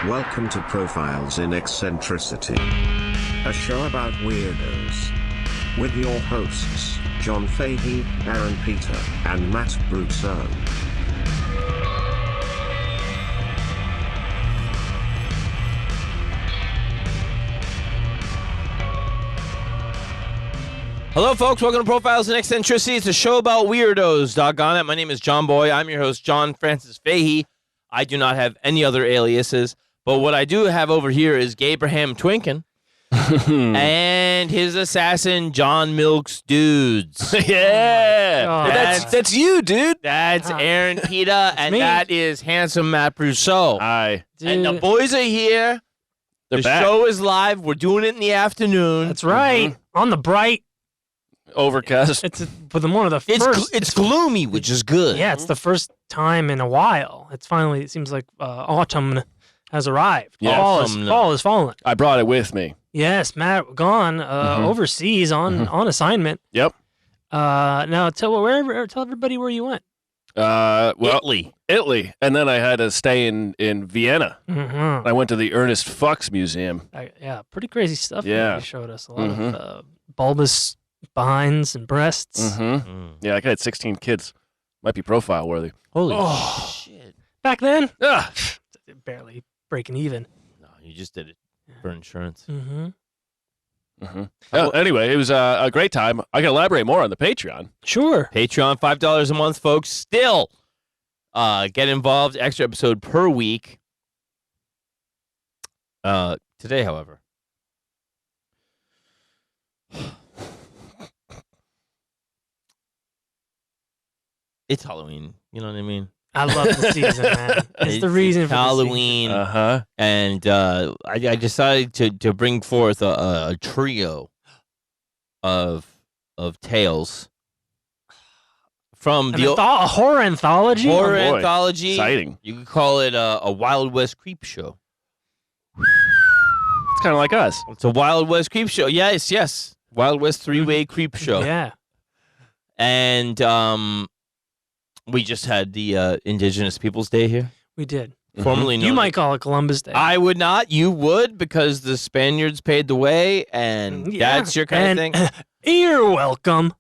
Welcome to Profiles in Eccentricity, a show about weirdos. With your hosts, John Fahey, Aaron Peter, and Matt Brousseau. Hello, folks. Welcome to Profiles in Eccentricity. It's a show about weirdos. Doggone it. My name is Johnboy. I'm your host, John Francis Fahey. I do not have any other aliases, but what I do have over here is Gabraham Twinkin and his assassin, John Milks Dudes. Yeah. Oh, That's you, dude. That's Aaron Pita, and me. that is handsome Matt Brousseau. Hi. And the boys are here. They're the back. show is live. We're doing it in the afternoon. That's right. On the bright. Overcast. It's one of the first. It's gloomy, which is good. Yeah, it's the first time in a while. It's finally. It seems like autumn has arrived. Yeah, fall is fallen. I brought it with me. Yes, Matt gone overseas on assignment. Yep. Now tell everybody where you went. Italy. And then I had to stay in Vienna. Mm-hmm. I went to the Ernest Fuchs Museum. Yeah, pretty crazy stuff. Yeah. You showed us a lot of bulbous behinds and breasts. Mm-hmm. Yeah, I had 16 kids. Might be profile worthy. Holy shit. Back then, Ah. barely breaking even. No, you just did it for insurance. Mm-hmm. Anyway, it was a great time. I can elaborate more on the Patreon. Sure. Patreon, $5 a month, folks. Still get involved. Extra episode per week. Today, however. It's Halloween. You know what I mean? I love the season, man. It's the reason for the Halloween. Uh-huh. And I decided to bring forth a trio of tales from season. A horror anthology. horror Oh, boy. anthology. Exciting. You could call it a Wild West creep show. It's kind of like us. It's a Wild West creep show. Yes. Wild West three-way creep show. Yeah. And we just had the Indigenous Peoples Day here, We did. formerly known. You might call it Columbus Day. I would not. You would, because the Spaniards paved the way, and Yeah. that's your kind of thing. You're welcome.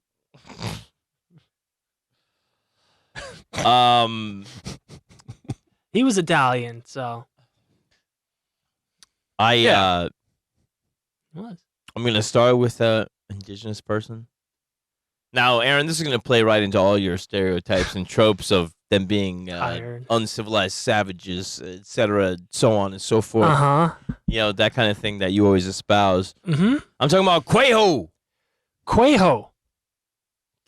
He was Italian, so. I'm What? gonna start with a Indigenous person. Now, Aaron, this is gonna play right into all your stereotypes and tropes of them being Tired. uncivilized savages, etc., so on and so forth. Uh-huh. You know, that kind of thing that you always espouse. Mm-hmm. I'm talking about Queho. Queho.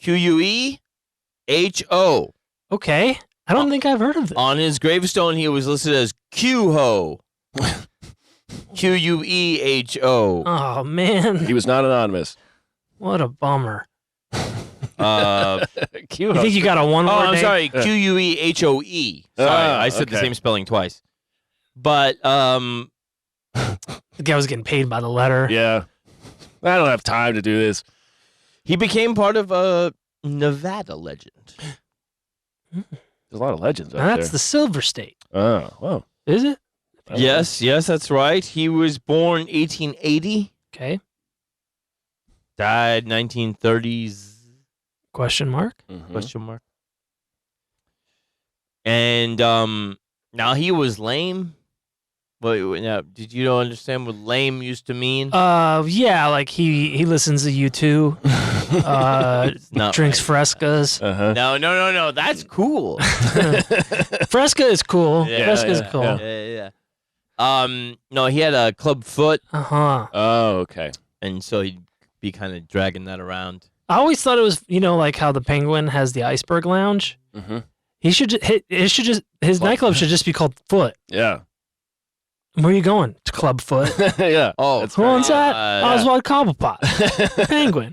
Queho. Okay. I don't think I've heard of this. On his gravestone, he was listed as Queho. Queho. Oh, man. He was not anonymous. What a bummer. Cute. You think you got a one-word I'm name? sorry, Quehoe. Sorry, I said the okay. same spelling twice. But The guy was getting paid by the letter. Yeah. I don't have time to do this. he became part of a Nevada legend. There's a lot of legends out Now, that's there. the Silver State. Oh, well. Is it? Yes, that's right. He was born 1880, Okay. died 1930s. Question mark? Mhm. Question mark. And now he was lame. Wait, now, did you don't understand what lame used to mean? Yeah, like he listens to U2, Not drinks right. Frescas. Uh-huh. No. That's cool. Fresca is cool. Yeah, Fresca is yeah, cool. yeah. No, he had a club foot, Uh-huh. Oh, okay. and so he'd be kind of dragging that around. I always thought it was, like how the Penguin has the Iceberg Lounge. Mm-hmm. His nightclub should just be called Foot. Yeah. Where are you going? To Club Foot. Yeah. Oh, That's Who owns that? yeah. Oswald Cobblepot. Penguin.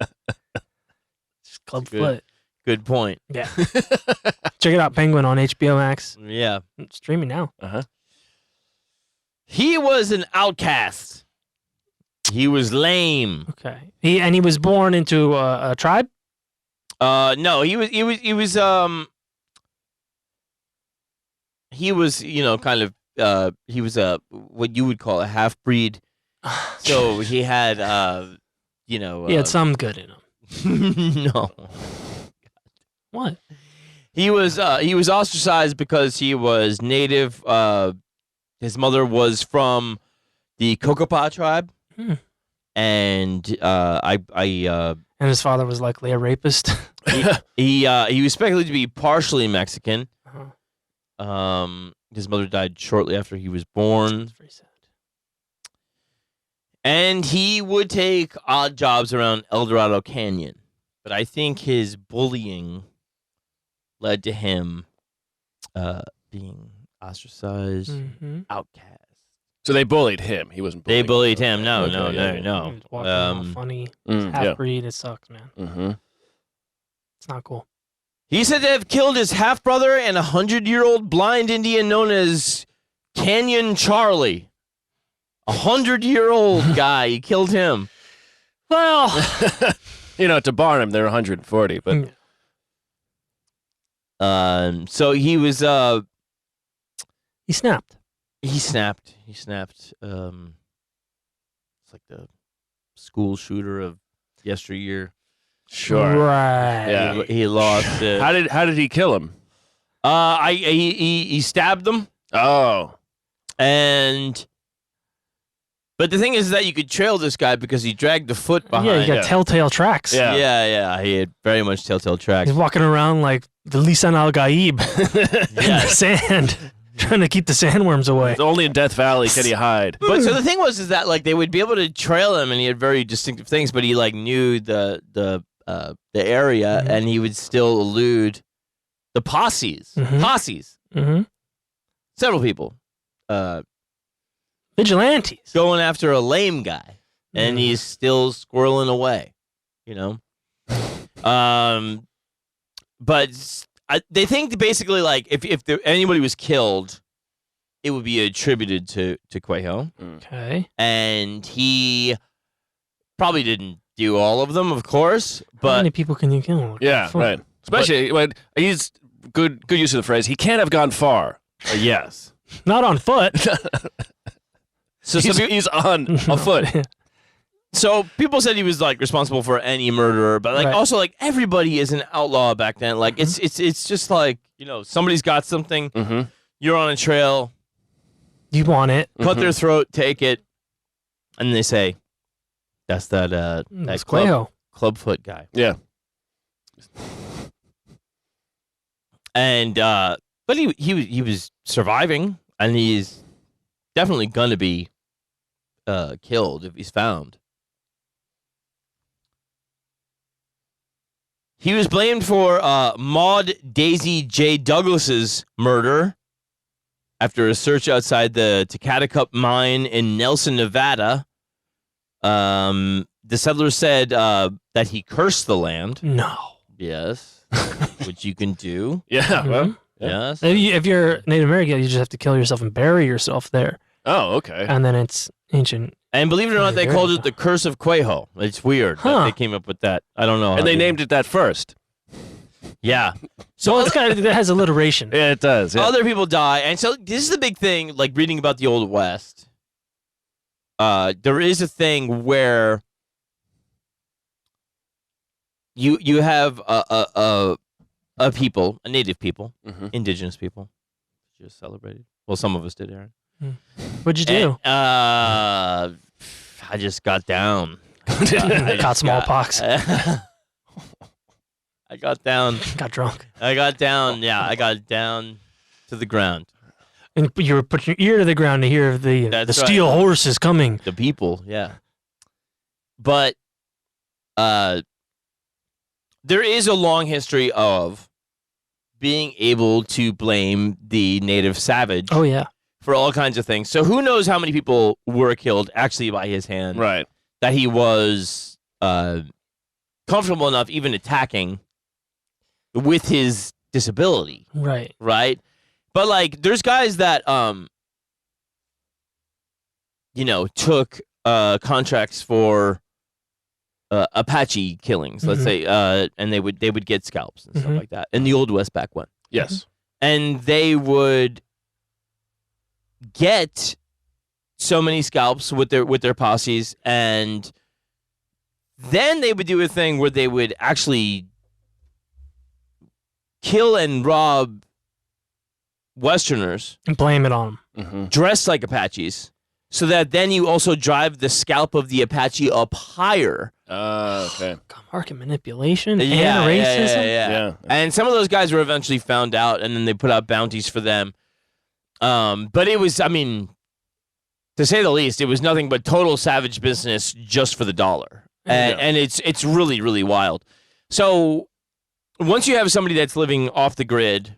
Just Club Good. Foot. Good point. Yeah. Check it out, Penguin on HBO Max. Yeah. It's streaming now. Uh-huh. He was an outcast. He was lame. Okay. He was born into a tribe? No, he was kind of he was a what you would call a half breed. So he had he had some good in him. no. What? He was ostracized because he was native. His mother was from the Kokopah tribe, and And his father was likely a rapist. he was speculated to be partially Mexican. Uh-huh. His mother died shortly after he was born. That's very sad. And he would take odd jobs around El Dorado Canyon. But I think his bullying led to him being ostracized, outcast. So they bullied him. He wasn't bullied. They bullied him. No. He was walking around funny. Half-breed. It sucks, man. Mm-hmm. It's not cool. He said to have killed his half-brother and a 100-year-old blind Indian known as Canyon Charlie. 100-year-old guy. He killed him. Well, To Barnum, they're 140, but so he was he snapped. He snapped. It's like the school shooter of yesteryear. sure. Right. Yeah. He lost it. How did he kill him? He stabbed them, Oh. but the thing is that you could trail this guy because he dragged the foot behind. Yeah, you got telltale tracks. Yeah. Yeah, he had very much telltale tracks. He's walking around like the Lisan al-Gaib in the sand, trying to keep the sandworms away. Only in Death Valley can he hide. But so the thing is that like they would be able to trail him, and he had very distinctive things, but he like knew the area, and he would still elude the posses. Mm-hmm. Several people. Vigilantes. Going after a lame guy, and he's still squirreling away, But they think basically like if anybody was killed, it would be attributed to Queho. Okay. And he probably didn't do all of them, of course. But how many people can you kill? Yeah, right. Especially when he's good use of the phrase. He can't have gone far. Yes. Not on foot. So he's on a foot. So people said he was like responsible for any murderer, but like also like everybody is an outlaw back then. Like it's just like somebody's got something. Mm-hmm. You're on a trail. You want it? Cut their throat, take it, and they say, "That's that Queho. Clubfoot guy." Yeah. And but he was surviving, and he's definitely gonna be killed if he's found. He was blamed for Maud Daisy J. Douglas's murder after a search outside the Tecaticup mine in Nelson, Nevada. The settlers said that he cursed the land. No. Yes, which you can do. Yeah. Well. Yes. If you're Native American, you just have to kill yourself and bury yourself there. Oh, okay. And then it's ancient. And believe it or not, they called it the Curse of Queho. It's weird that they came up with that. I don't know. And they named it that first. Yeah. So it's that has alliteration. Yeah, it does. Yeah. Other people die. And so this is the big thing, like reading about the Old West. There is a thing where you have a people, a native people, indigenous people, just celebrated. Well, some of us did, Aaron. What'd you do? And, I just got down. Got smallpox. I got down. Got drunk. I got down. Yeah, I got down to the ground. And you were putting your ear to the ground to hear the steel horse is coming. The people, yeah. But there is a long history of being able to blame the native savage. Oh, yeah. For all kinds of things. So who knows how many people were killed actually by his hand. Right. That he was comfortable enough even attacking with his disability. Right. Right? But like there's guys that took contracts for Apache killings, let's say, and they would get scalps and stuff like that in the Old West back when. Yes. And they would get so many scalps with their posses, and then they would do a thing where they would actually kill and rob Westerners And blame it on them. Mm-hmm. dressed like Apaches, so that then you also drive the scalp of the Apache up higher. Okay. God, market manipulation and Yeah, racism. Yeah. And some of those guys were eventually found out, and then they put out bounties for them. But it was, I mean, to say the least, it was nothing but total savage business just for the dollar. And it's really, really wild. So once you have somebody that's living off the grid,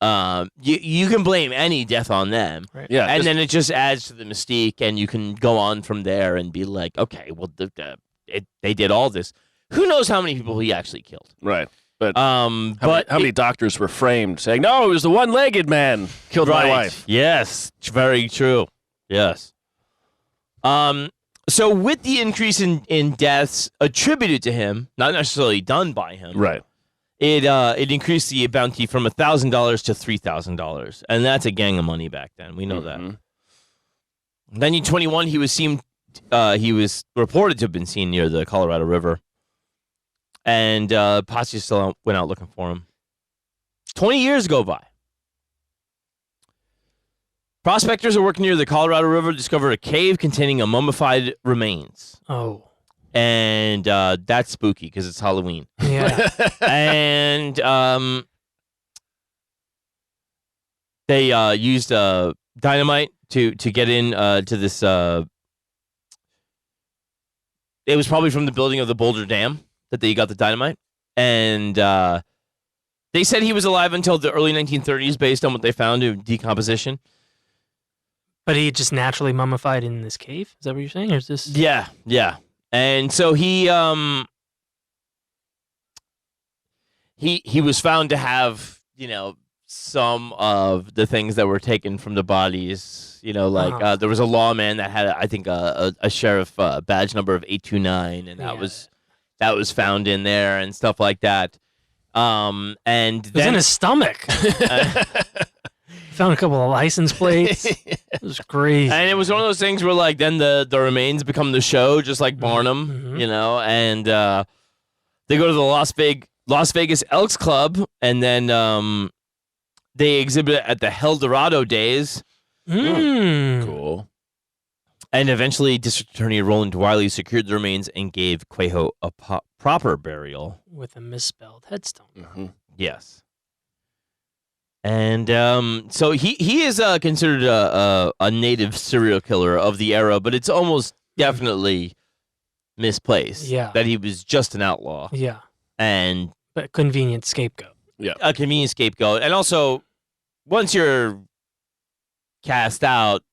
you can blame any death on them. Right. Yeah. And then it just adds to the mystique, and you can go on from there and be like, okay, well, they did all this. Who knows how many people he actually killed? right. But How how many doctors were framed saying, no, it was the one-legged man killed my wife? Yes, very true. Yes. So with the increase in deaths attributed to him, not necessarily done by him, Right. it increased the bounty from $1,000 to $3,000, and that's a gang of money back then. We know that. Mhm. Then in 21, he was reported to have been seen near the Colorado River, and posse still went out looking for him. 20 years go by. Prospectors who are working near the Colorado River discovered a cave containing a mummified remains. Oh. And that's spooky because it's Halloween. Yeah. And they used dynamite to get in to this. It was probably from the building of the Boulder Dam that they got the dynamite. And they said he was alive until the early 1930s based on what they found in decomposition. But he just naturally mummified in this cave? Is that what you're saying? Or is this... Yeah, yeah. And so he was found to have, some of the things that were taken from the bodies. Like there was a lawman that had, I think, a sheriff badge number of 829, and that was found in there and stuff like that. And it was in his stomach. Found a couple of license plates. It was crazy. And it was one of those things where, like, then the remains become the show, just like Barnum, and they go to the Las Vegas Elks Club, and then they exhibit at the Hell Dorado Days. Cool. And eventually, District Attorney Roland Wiley secured the remains and gave Queho a proper burial. With a misspelled headstone. Mm-hmm. Yes. And so he is considered a native serial killer of the era, but it's almost definitely misplaced. Yeah. That he was just an outlaw. Yeah. And But convenient scapegoat. Yeah. a convenient scapegoat. And also, once you're cast out,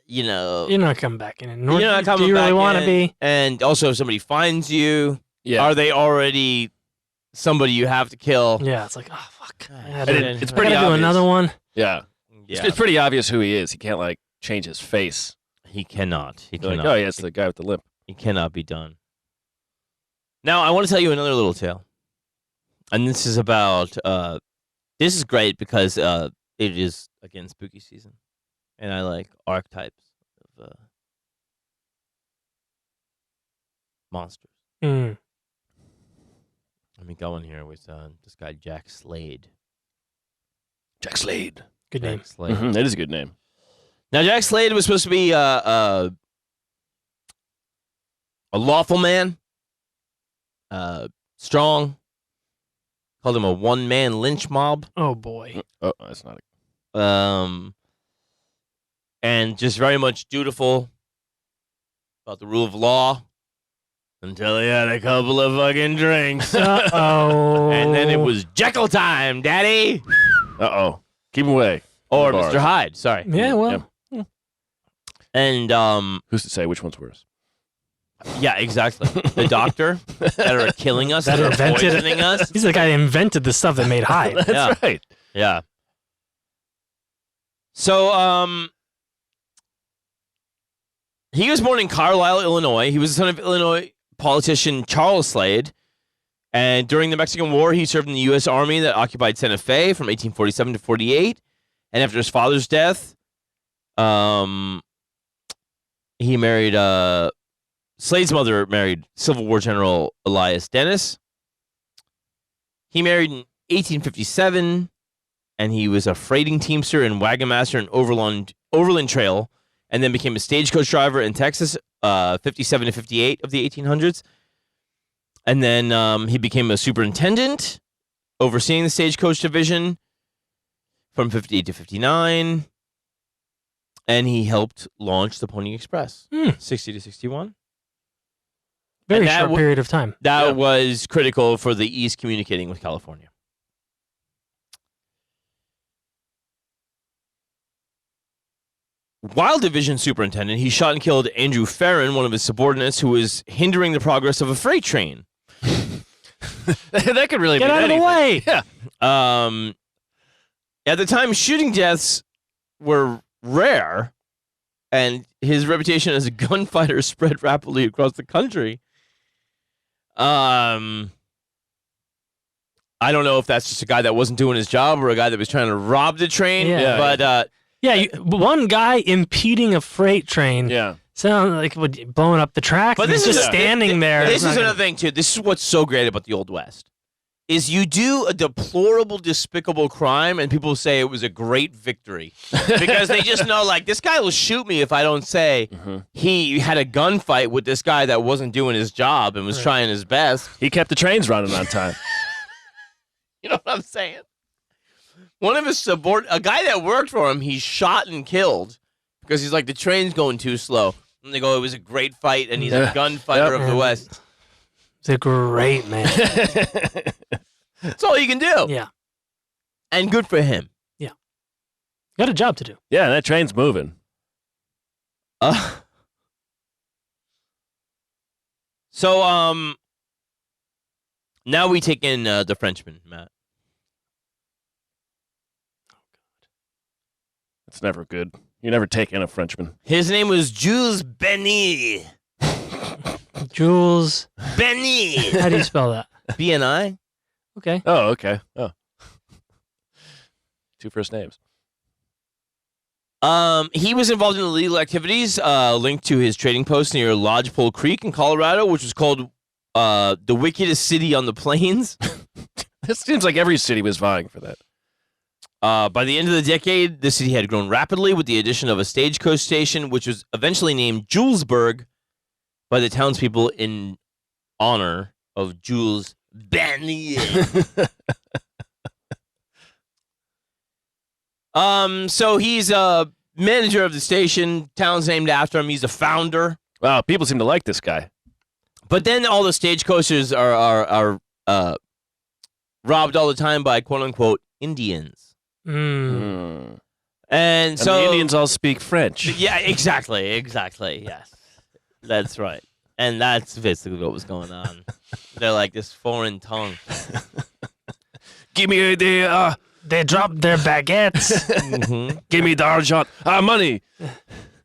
You're not coming back in. you're not coming Do you really back want to in. be? And also, if somebody finds you, Yeah. are they already somebody you have to kill? Yeah, it's like, oh, fuck. It's I pretty gotta do obvious. another one. Yeah. Yeah. It's pretty obvious who he is. He can't, like, change his face. He cannot. He They're cannot. like, oh, yeah, it's the guy with the limp. It cannot be done. Now, I want to tell you another little tale. And this is about, this is great because it is, again, spooky season. And I like archetypes of monsters. Mm. Let me go in here with this guy, Jack Slade. Jack Slade. Good name. Jack Slade. Mm-hmm. That is a good name. Now, Jack Slade was supposed to be a lawful man, strong. Called him a one-man lynch mob. Oh, boy. Oh, that's not And just very much dutiful about the rule of law until he had a couple of fucking drinks. Uh-oh. And then it was Jekyll time, daddy. Uh-oh. Keep him away. Or Bars. Mr. Hyde, sorry. Yeah, well. And, Who's to say which one's worse? yeah, exactly. The doctor that are killing us, That that are invented- poisoning us. He's the guy that invented the stuff that made Hyde. That's Yeah. right. Yeah. So, he was born in Carlisle, Illinois. He was the son of Illinois politician Charles Slade. And during the Mexican War, he served in the U.S. Army that occupied Santa Fe from 1847 to 48. And after his father's death, he married Slade's mother married Civil War General Elias Dennis. He married in 1857, and he was a freighting teamster and wagon master in Overland Trail, and then became a stagecoach driver in Texas, 57 to 58 of the 1800s. And then he became a superintendent, overseeing the stagecoach division from 58 to 59. And he helped launch the Pony Express, 60 to 61. Very short period of time. That was critical for the East communicating with California. While division superintendent, he shot and killed Andrew Farron, one of his subordinates, who was hindering the progress of a freight train. That could really Get be out anything. of the way. Yeah. At the time, shooting deaths were rare, and his reputation as a gunfighter spread rapidly across the country. I don't know if that's just a guy that wasn't doing his job or a guy that was trying to rob the train. Yeah. But one guy impeding a freight train. Yeah. Sounds like blowing up the tracks. But and this he's just is standing there. This It's not is another thing too. This is what's so great about the Old West, is you do a deplorable, despicable crime, and people say it was a great victory because they just know, like, this guy will shoot me if I don't say he had a gunfight with this guy that wasn't doing his job and was trying his best. He kept the trains running on time. You know what I'm saying? One of his a guy that worked for him, he shot and killed because he's like, the train's going too slow. And they go, it was a great fight, and he's a gunfighter of the West. He's a great man. That's all you can do. Yeah. And good for him. Yeah. Got a job to do. Yeah, that train's moving. So, now we take in the Frenchman, Matt. It's never good. You never take in a Frenchman. His name was Jules Benny. Jules Benny. How do you spell that? B-N-I? Okay. Oh, okay. Oh. 2 first names. He was involved in illegal activities linked to his trading post near Lodgepole Creek in Colorado, which was called the wickedest city on the plains. It seems like every city was vying for that. By the end of the decade, the city had grown rapidly with the addition of a stagecoach station, which was eventually named Julesburg by the townspeople in honor of Jules Benny. So he's a manager of the station. Town's named after him. He's a founder. Wow, people seem to like this guy. But then all the stagecoaches are robbed all the time by quote unquote Indians. And so the Indians all speak French. Yeah, exactly. Yes, that's right. And that's basically what was going on. They're like this foreign tongue. Give me the They dropped their baguettes. give me the argent, money.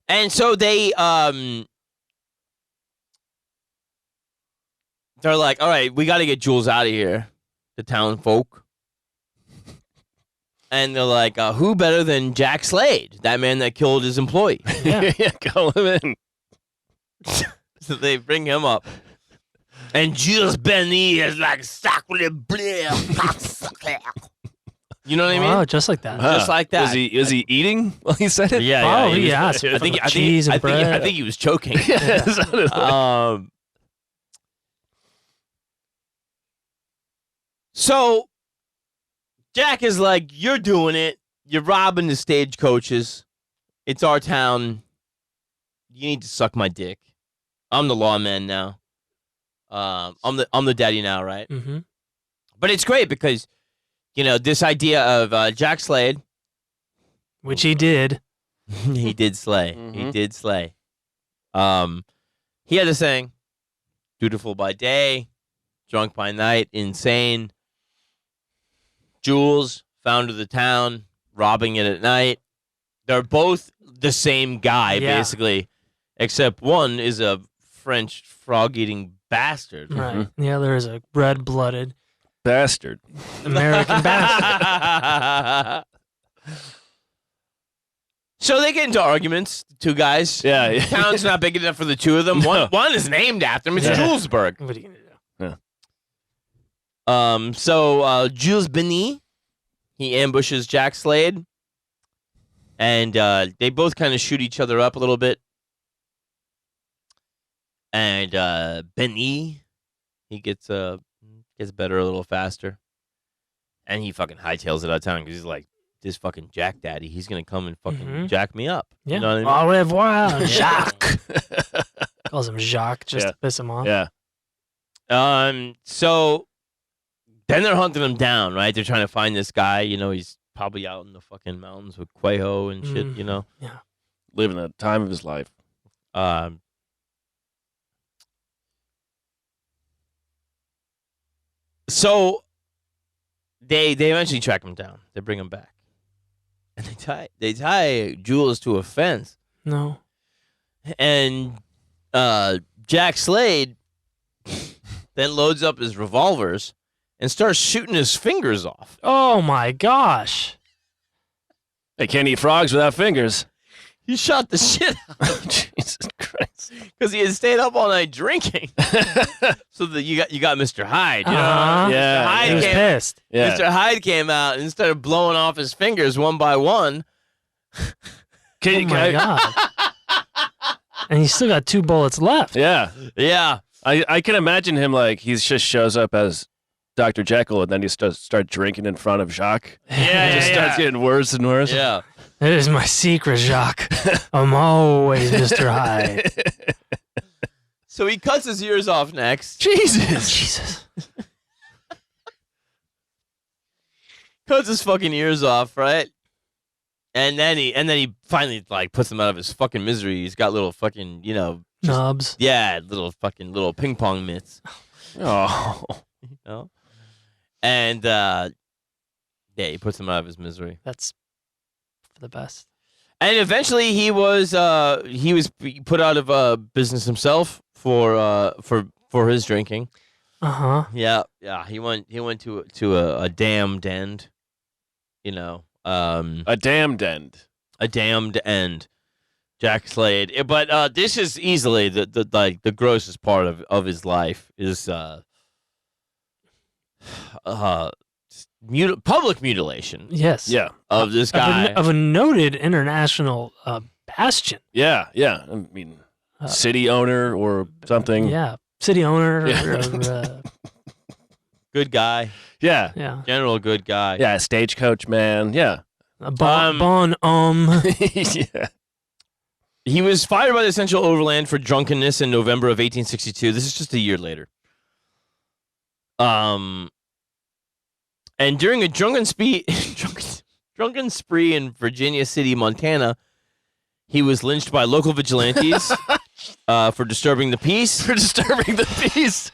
And so they're like, all right, we got to get Jules out of here, the town folk. And they're like, who better than Jack Slade, that man that killed his employee? Yeah, call him in. So they bring him up. And Jules Benny is like, sacre bleu. You know what I mean? Oh, just like that. Just like that. Was he eating while he said it? Yeah, Oh, he was- yeah, it's I think cheese and I bread. think he was choking. Yeah, it sounded like- So Jack is like, you're doing it. You're robbing the stagecoaches. It's our town. You need to suck my dick. I'm the lawman now. I'm the daddy now, right? Mm-hmm. But it's great because, this idea of Jack Slade. Which he did. He did slay. He did slay. He had this saying, dutiful by day, drunk by night, insane. Jules, founder of the town, robbing it at night. They're both the same guy, basically, except one is a French frog-eating bastard. Right. The other is a red-blooded bastard. American bastard. So they get into arguments, two guys. Yeah. Town's not big enough for the two of them. No. One is named after him. It's Julesburg. What are you gonna do? So Jules Benet, he ambushes Jack Slade, and they both kind of shoot each other up a little bit. And Benet, he gets better a little faster, and he fucking hightails it out of town because he's like, this fucking Jack Daddy, he's gonna come and fucking jack me up. Yeah. You know what I mean? Au revoir, Jacques. Calls him Jacques just to piss him off. Yeah. So then they're hunting him down, right? They're trying to find this guy. You know, he's probably out in the fucking mountains with Queho and shit. You know. Yeah. Living the time of his life. So they eventually track him down. They bring him back, and they tie Jules to a fence. No. And Jack Slade then loads up his revolvers and starts shooting his fingers off. Oh my gosh. They can't eat frogs without fingers. He shot the shit out. Jesus Christ. Because he had stayed up all night drinking. So that you got Mr. Hyde. You know? Uh-huh. Yeah. Mr. Hyde He was pissed. Yeah. Mr. Hyde came out and started blowing off his fingers one by one. Can Oh you, my god. And he's still got 2 bullets left. Yeah. Yeah. I can imagine him like he just shows up as Dr. Jekyll and then he start drinking in front of Jacques. Yeah, It just starts getting worse and worse. Yeah. It is my secret, Jacques. I'm always Mr. Hyde. So he cuts his ears off next. Jesus. Cuts his fucking ears off, right? And then he finally like puts him out of his fucking misery. He's got little fucking, Nubs. little ping pong mitts. Oh. You know? And he puts him out of his misery. That's for the best. And eventually he was put out of business himself for his drinking. Uh-huh. Yeah. He went to a damned end. A damned end. A damned end. Jack Slade. But this is easily the grossest part of his life is public mutilation Yes. Yeah. of this guy. Of a noted international bastion. Yeah. Yeah. I mean, city owner or something. Yeah. City owner. Yeah. Good guy. Yeah. Yeah. General good guy. Yeah. Stagecoach man. Yeah. Yeah. He was fired by the Central Overland for drunkenness in November of 1862. This is just a year later. And during a drunken spree in Virginia City, Montana, he was lynched by local vigilantes for disturbing the peace. For disturbing the peace.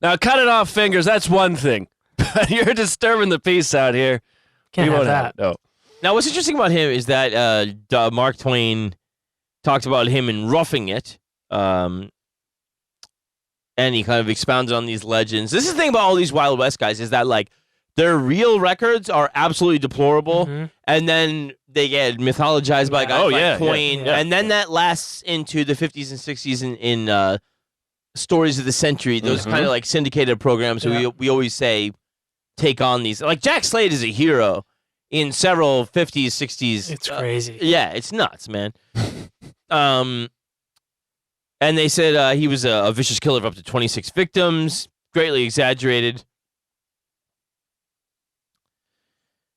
Now, cut it off fingers. That's one thing. But you're disturbing the peace out here. Can't You have won't that. it. No. Now, what's interesting about him is that Mark Twain talked about him in Roughing It, and he kind of expounded on these legends. This is the thing about all these Wild West guys is that, like, their real records are absolutely deplorable, and then they get mythologized by guys like Twain, and then that lasts into the 50s and 60s in Stories of the Century, those kind of, like, syndicated programs who we always say take on these. Like, Jack Slade is a hero in several 50s, 60s. It's crazy. Yeah, it's nuts, man. And they said he was a vicious killer of up to 26 victims, greatly exaggerated.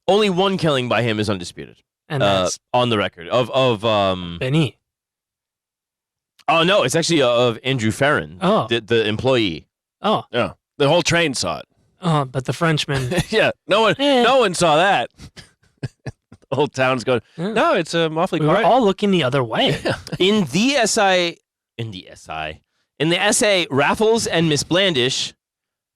Only one killing by him is undisputed. And that's on the record of Benny. Oh no, it's actually of Andrew Farron, the employee. Oh. Yeah. The whole train saw it. Oh, but the Frenchman. Yeah. No one saw that. The whole town's going, no, it's awfully We quiet. were all looking the other way. In the essay Raffles and Miss Blandish,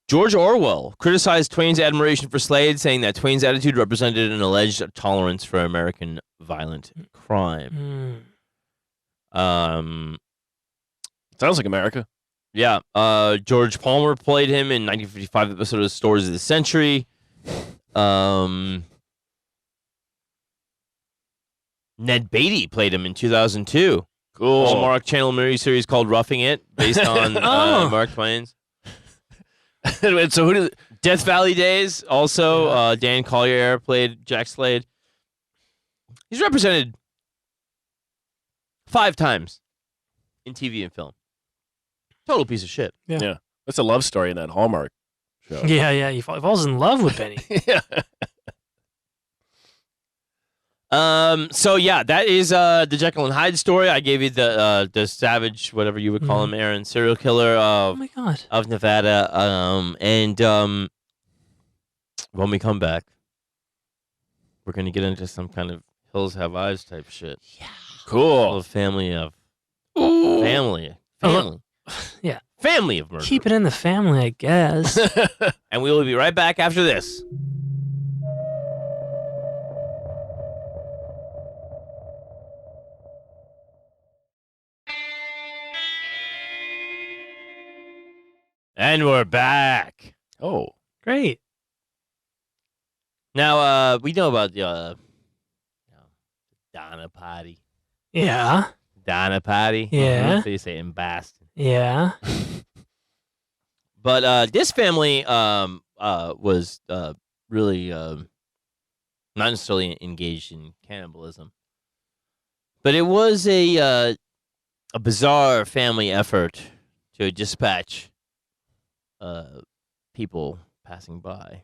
George Orwell criticized Twain's admiration for Slade, saying that Twain's attitude represented an alleged tolerance for American violent crime. Sounds like America. Yeah. George Palmer played him in 1955 episode of Stories of the Century. Ned Beatty played him in 2002. Cool. Hallmark Channel miniseries called Roughing It, based on Mark Twain's. And so who did? Death Valley Days, also Dan Collier played Jack Slade. He's represented 5 times in TV and film. Total piece of shit. Yeah. That's a love story in that Hallmark show. Yeah. He falls in love with Benny. Yeah. So yeah, that is the Jekyll and Hyde story. I gave you the savage, whatever you would call him, Aaron, serial killer Oh of my God. Nevada. And when we come back, we're gonna get into some kind of Hills Have Eyes type shit. Yeah. Cool. A family of Ooh. family. Yeah. Family of murder. Keep it in the family, I guess. And we will be right back after this. And we're back. Oh. Great. Now, we know about the Donna Party. Yeah. Donna Party. Yeah. So you say in Boston. Yeah. But this family was really not necessarily engaged in cannibalism. But it was a bizarre family effort to dispatch people passing by.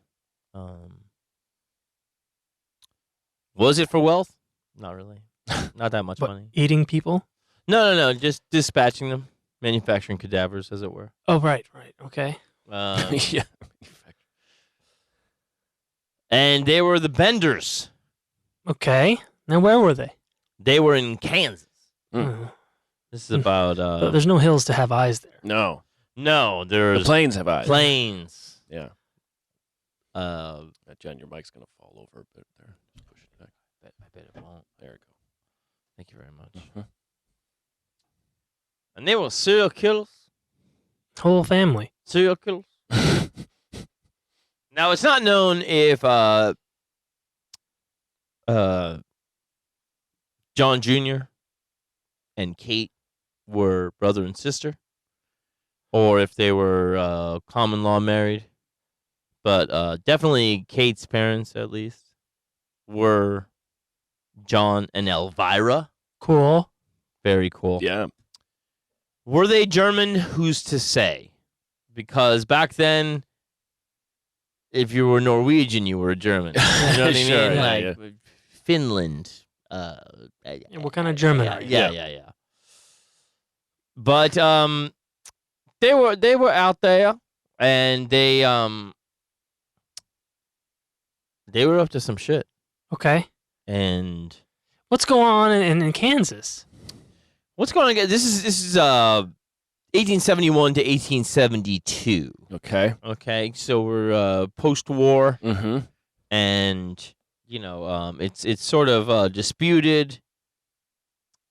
Was it for wealth? Not really. Not that much What, money. eating people? No. Just dispatching them, manufacturing cadavers, as it were. Oh, right. Okay. Yeah. And they were the Benders. Okay. Now, where were they? They were in Kansas. Mm. Uh, This is about but there's no hills to have eyes there. No. no, The there's planes have eyes. plains. Yeah. Uh, Jen, your mic's going to fall over a bit there. Just push it back. I bet it won't. There we go. Thank you very much. Mhm. And they were serial killers. Whole family. Serial killers. Now it's not known if John Jr. and Kate were brother and sister, or if they were common law married. But definitely Kate's parents, at least, were John and Elvira. Cool. Very cool. Yeah. Were they German? Who's to say? Because back then, if you were Norwegian, you were a German. You know what I Sure, mean? yeah, Like Finland. What kind of German are you? Yeah. But they were out there, and they were up to some shit. Okay. And What's going on in Kansas? what's going on? This is 1871 to 1872. Okay. Okay, so we're post-war, Mm-hmm. and it's sort of disputed.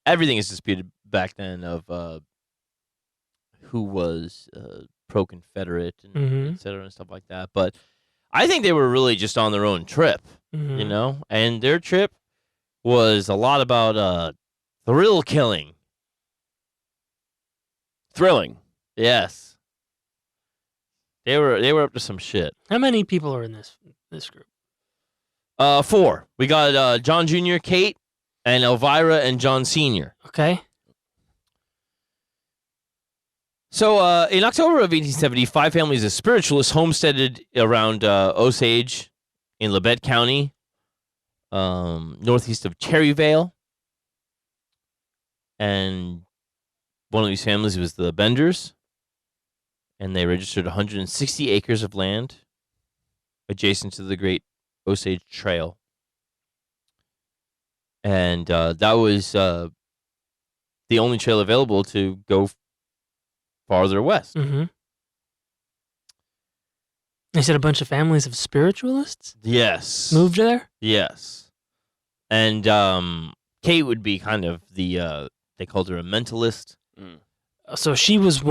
Everything is disputed back then of who was pro-Confederate and Mhm. et cetera and stuff like that. But I think they were really just on their own trip, Mhm. and their trip was a lot about thrill killing. Thrilling. Yes, they were up to some shit. How many people are in this group? 4. We got John Jr., Kate, and Elvira, and John Sr. Okay. So in October of 1870, 5 families of spiritualists homesteaded around Osage in Labette County, northeast of Cherryvale. And one of these families was the Benders, and they registered 160 acres of land adjacent to the Great Osage Trail. And that was the only trail available to go farther west. Mm-hmm. They said a bunch of families of spiritualists Yes. moved there? Yes. And Kate would be kind of the, they called her a mentalist. So she was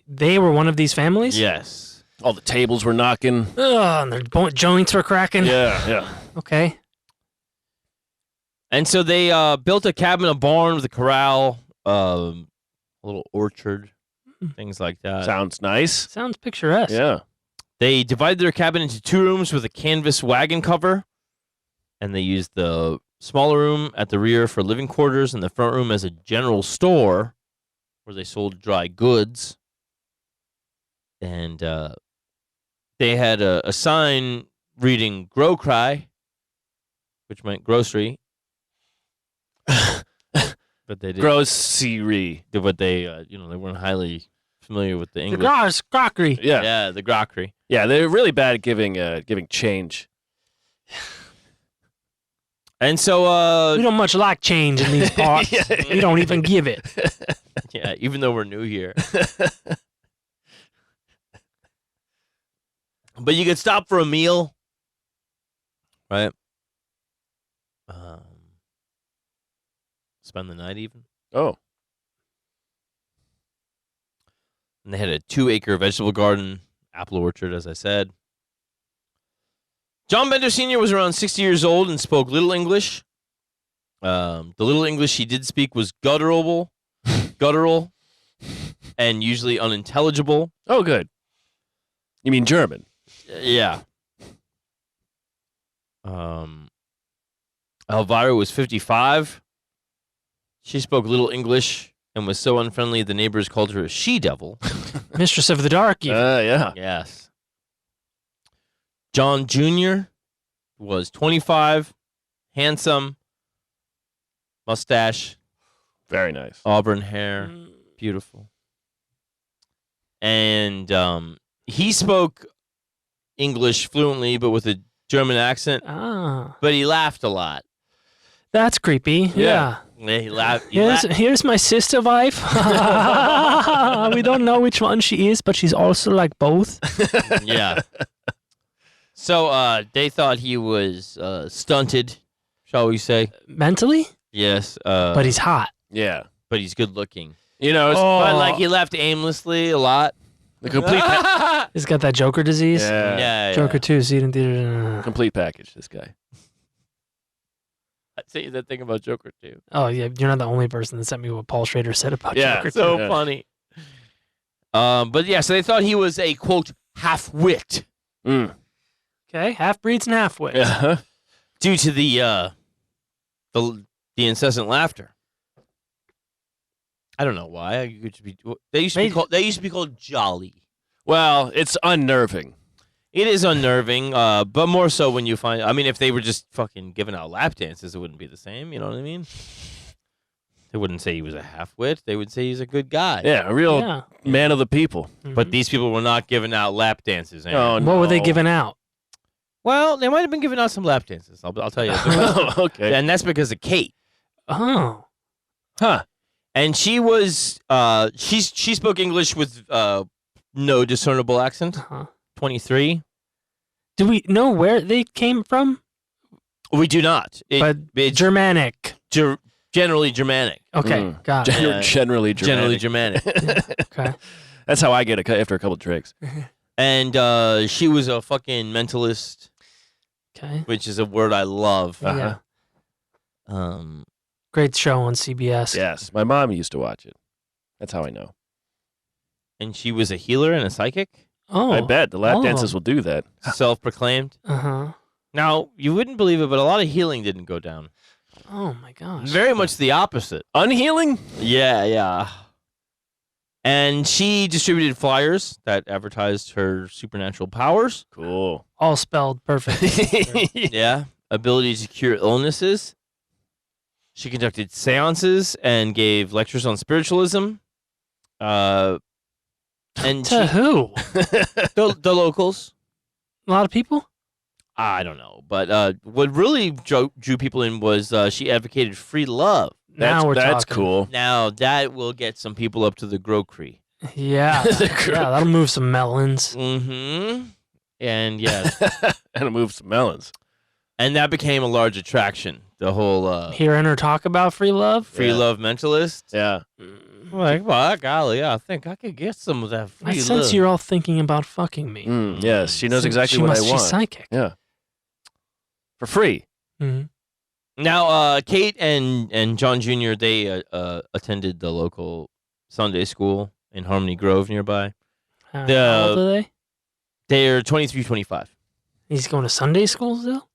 they were one of these families? Yes. All the tables were knocking. Ugh, and their joints were cracking? Yeah. Okay. And so they built a cabin, a barn with a corral, a little orchard, things like that. Sounds nice. Sounds picturesque. Yeah. They divided their cabin into 2 rooms with a canvas wagon cover, and they used the smaller room at the rear for living quarters and the front room as a general store where they sold dry goods. And they had a sign reading "Grow Cry," which meant grocery. But they did. Grocery. But they, they weren't highly familiar with the The English. crockery. Yeah. Yeah, the grockery. Yeah, they're really bad at giving change. And so, We don't much like change in these parts. We don't even give it. yeah, even though we're new here. But you could stop for a meal, right? Spend the night even. Oh. And they had a 2-acre vegetable garden, apple orchard, as I said. John Bender Sr. was around 60 years old and spoke little English. The little English he did speak was guttural, and usually unintelligible. Oh, good. You mean German? Yeah. Elvira was 55. She spoke little English and was so unfriendly the neighbors called her a she-devil. Mistress of the Dark. Yeah. Yes. John Jr. was 25, handsome, mustache, Very nice. auburn hair, beautiful. And he spoke English fluently, but with a German accent. Ah, But he laughed a lot. that's creepy. Yeah. Yeah, he laughed. Here's my sister wife. We don't know which one she is, but she's also like both. Yeah. So they thought he was stunted, shall we say? Mentally, Yes. but he's hot. Yeah. but he's good looking. You know, it's But like he left aimlessly a lot. the complete He's got that Joker disease. yeah. Joker 2, see it in theater. Complete package, this guy. I'd say that thing about Joker too. Oh, yeah, you're not the only person that sent me what Paul Schrader said about Yeah, Joker 2. So Yeah. funny. But yeah, so they thought he was a quote half-wit Mm. Okay, half-breeds and half-wits. Yeah. due to the incessant laughter. I don't know why. They used to be called jolly. Well, it's unnerving. It is unnerving, but more so when you find. I mean, if they were just fucking giving out lap dances, it wouldn't be the same. You know what I mean? They wouldn't say he was a half-wit. They would say he's a good guy. Yeah, a real Yeah. man of the people. But these people were not giving out lap dances. Aaron. Oh, What were they no. giving out? Well, they might have been giving out some lap dances. I'll tell you. Okay. And that's because of Kate. Oh. Huh. And she was she spoke English with no discernible accent. Uh-huh. 23. Do we know where they came from? We do not. But Germanic. Generally Germanic. Okay, Mm. got it. Yeah. Generally Germanic. Generally Germanic. Okay. That's how I get it after a couple drinks. And she was a fucking mentalist, Okay. which is a word I love. Uh-huh. Yeah. Great show on CBS. Yes, my mom used to watch it. That's how I know. And she was a healer and a psychic, Oh. I bet the lap all of dances them. will do that. self-proclaimed. Uh-huh. Now, you wouldn't believe it, but a lot of healing didn't go down. Oh my gosh. Very much the opposite. Unhealing? Yeah. And she distributed flyers that advertised her supernatural powers. Cool. All spelled perfect. Yeah. Ability to cure illnesses. She conducted seances and gave lectures on spiritualism. And To who? the locals. A lot of people? I don't know. But what really drew people in was she advocated free love. Now we're That's talking. cool. Now, that will get some people up to the Grokri. Yeah. Yeah, that'll move some melons. Mm-hmm. And yeah. And move some melons. And that became a large attraction. The whole Hearing her talk about free love? free Yeah. love mentalist. Yeah. Like, well, golly, I think I could get some of that I free love. sense you're all thinking about fucking me. Yes, she knows So exactly she what must I be want. psychic. Yeah. For free. hmm Now, Kate and John Jr. they attended the local Sunday school in Harmony Grove nearby. How old are they? They're 23, 25. He's going to Sunday school still?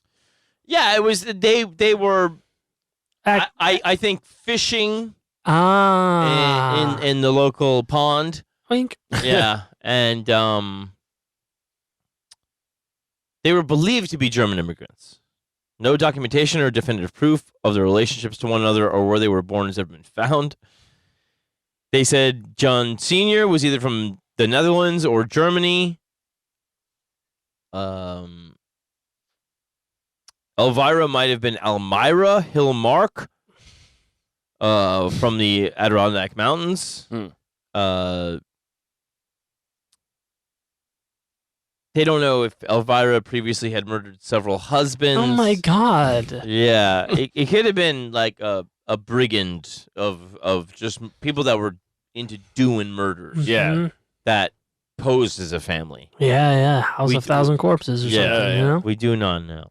Yeah, it was they were I think fishing in the local pond. Wink. Yeah, and they were believed to be German immigrants. No documentation or definitive proof of their relationships to one another or where they were born has ever been found. They said John Sr. was either from the Netherlands or Germany. Elvira might have been Elmira Hillmark from the Adirondack Mountains. They don't know if Elvira previously had murdered several husbands. Oh my God. Yeah, it could have been like a brigand of just people that were into doing murders. Yeah. That posed as a family. Yeah. House of Thousand Corpses or something, you know? We do not know.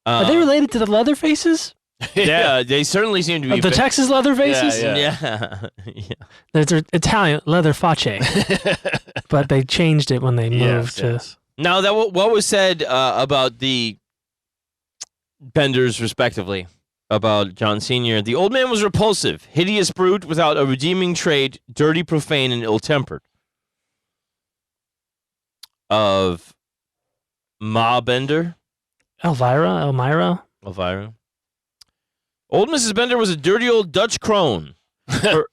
Are they related to the Leatherfaces? Yeah, they certainly seem to be. The Texas Leatherfaces? Yeah. They're Italian, Leatherface. But they changed it when they moved to... Yes. Now, that what was said about the Benders, respectively, about John Sr., the old man was repulsive, hideous brute without a redeeming trait, dirty, profane, and ill-tempered. Of Ma Bender. Elmira? Elvira. Old Mrs. Bender was a dirty old Dutch crone.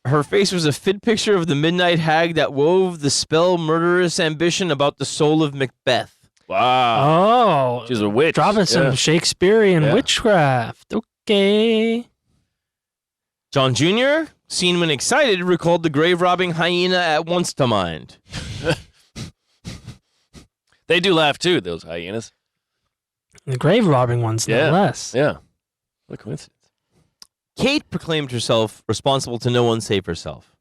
Her face was a fit picture of the midnight hag that wove the spell murderous ambition about the soul of Macbeth. Wow. Oh. She's a witch. Dropping some Shakespearean witchcraft. Okay. John Jr., seen when excited, recalled the grave-robbing hyena at once to mind. They do laugh too, those hyenas. The grave robbing ones, no less. Yeah. What a coincidence. Kate proclaimed herself responsible to no one save herself.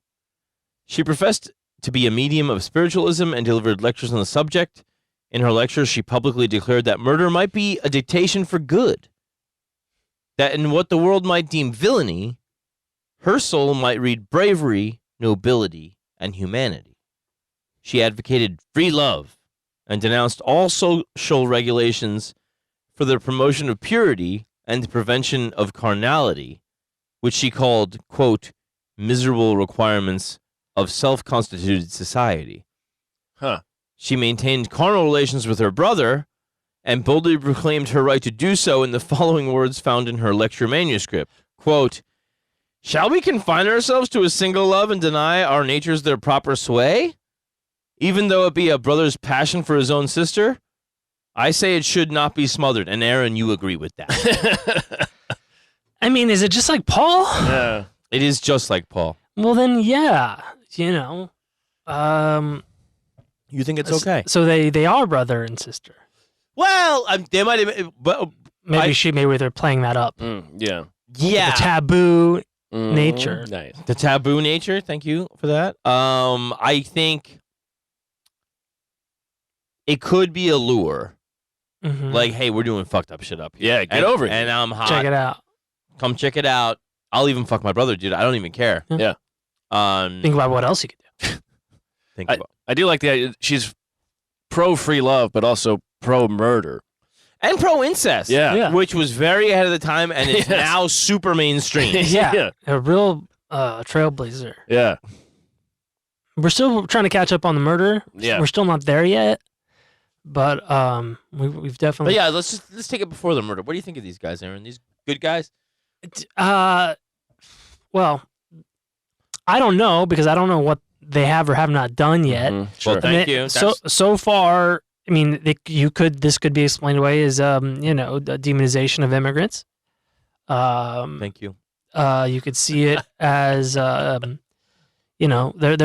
She professed to be a medium of spiritualism and delivered lectures on the subject. In her lectures, she publicly declared that murder might be a dictation for good. That in what the world might deem villainy, her soul might read bravery, nobility, and humanity. She advocated free love and denounced all social regulations for the promotion of purity and the prevention of carnality, which she called, quote, miserable requirements of self-constituted society. Huh. She maintained carnal relations with her brother and boldly proclaimed her right to do so in the following words found in her lecture manuscript. Quote, shall we confine ourselves to a single love and deny our natures their proper sway? Even though it be a brother's passion for his own sister? I say it should not be smothered. And Aaron, you agree with that. I mean, is it just like Paul? Yeah. It is just like Paul. Well, then, yeah. You know. You think it's okay? So they are brother and sister. Well, they might have... But Maybe they're playing that up. Yeah. Yeah. The taboo nature. Nice. The taboo nature. Thank you for that. I think it could be a lure. Mm-hmm. Like, hey, we're doing fucked up shit up here. Yeah, get over it. And I'm hot. Check it out. Come check it out. I'll even fuck my brother, dude. I don't even care. Yeah. Think about what else you could do. I do like the idea. She's pro free love, but also pro murder. And pro incest. Yeah. Which was very ahead of the time, and it's now super mainstream. Yeah. A real trailblazer. Yeah. We're still trying to catch up on the murder. Yeah. We're still not there yet. But we've definitely... But yeah, let's take it before the murder. What do you think of these guys, Aaron? These good guys? Well, I don't know because I don't know what they have or have not done yet. Sure. Well, thank you. So far, I mean, this could be explained away as the demonization of immigrants. Thank you. You could see it as they're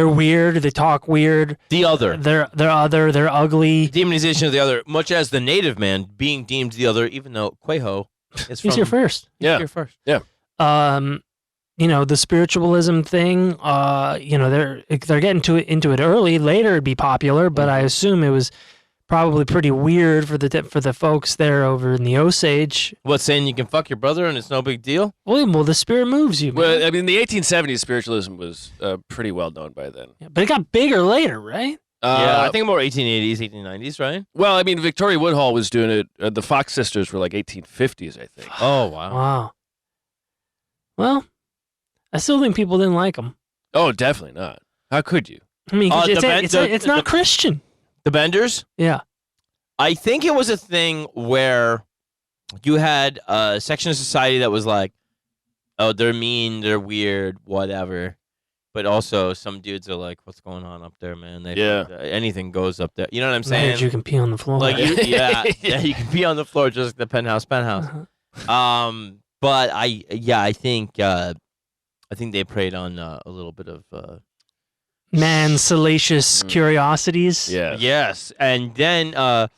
weird. They talk weird. The other. They're other. They're ugly. Demonization of the other, much as the native man being deemed the other, even though Queho is from... He's here first. Yeah. Here first. Yeah. The spiritualism thing, they're getting into it early. Later it'd be popular, but I assume it was probably pretty weird for the folks there over in the Osage. What, saying you can fuck your brother and it's no big deal? Well, the spirit moves you, man. Well, I mean, the 1870s spiritualism was pretty well known by then. Yeah, but it got bigger later, right? Yeah, I think more 1880s, 1890s, right? Well, I mean, Victoria Woodhull was doing it. The Fox sisters were like 1850s, I think. Oh, wow. Wow. Well, I still think people didn't like them. Oh, definitely not. How could you? I mean, 'cause the it's not Christian. The Benders? Yeah. I think it was a thing where you had a section of society that was like, oh, they're mean, they're weird, whatever. But also, some dudes are like, what's going on up there, man? Anything goes up there. You know what I'm saying? You can pee on the floor. Like, you can pee on the floor just like the penthouse. Uh-huh. But I think they preyed on a little bit of man's salacious curiosities. Yeah. yes, and then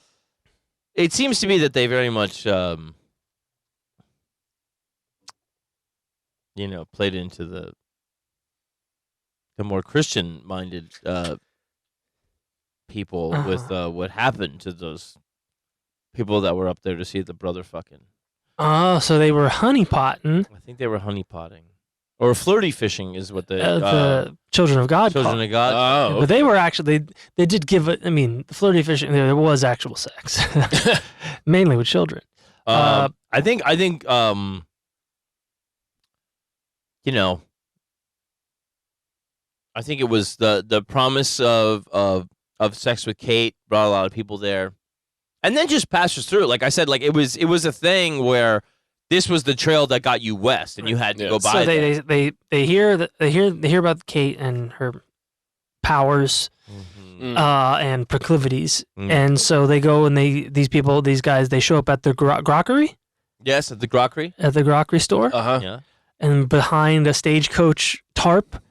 it seems to be that they very much played into the more Christian-minded people with what happened to those people that were up there to see the brother fucking. Oh, so they were honeypotting. I think they were honeypotting. Or flirty fishing is what the Children of God Children of God. Oh, But they were actually, they did give it, I mean, the flirty fishing, there was actual sex. Mainly with children. I think I think it was the promise of sex with Kate brought a lot of people there, and then just passed through. Like I said, like it was a thing where this was the trail that got you west, and you had to go by. So they hear about Kate and her powers and proclivities, and so they go and these guys they show up at the grockery. Yes, at the grockery. At the grockery store. Yeah. And behind a stagecoach tarp.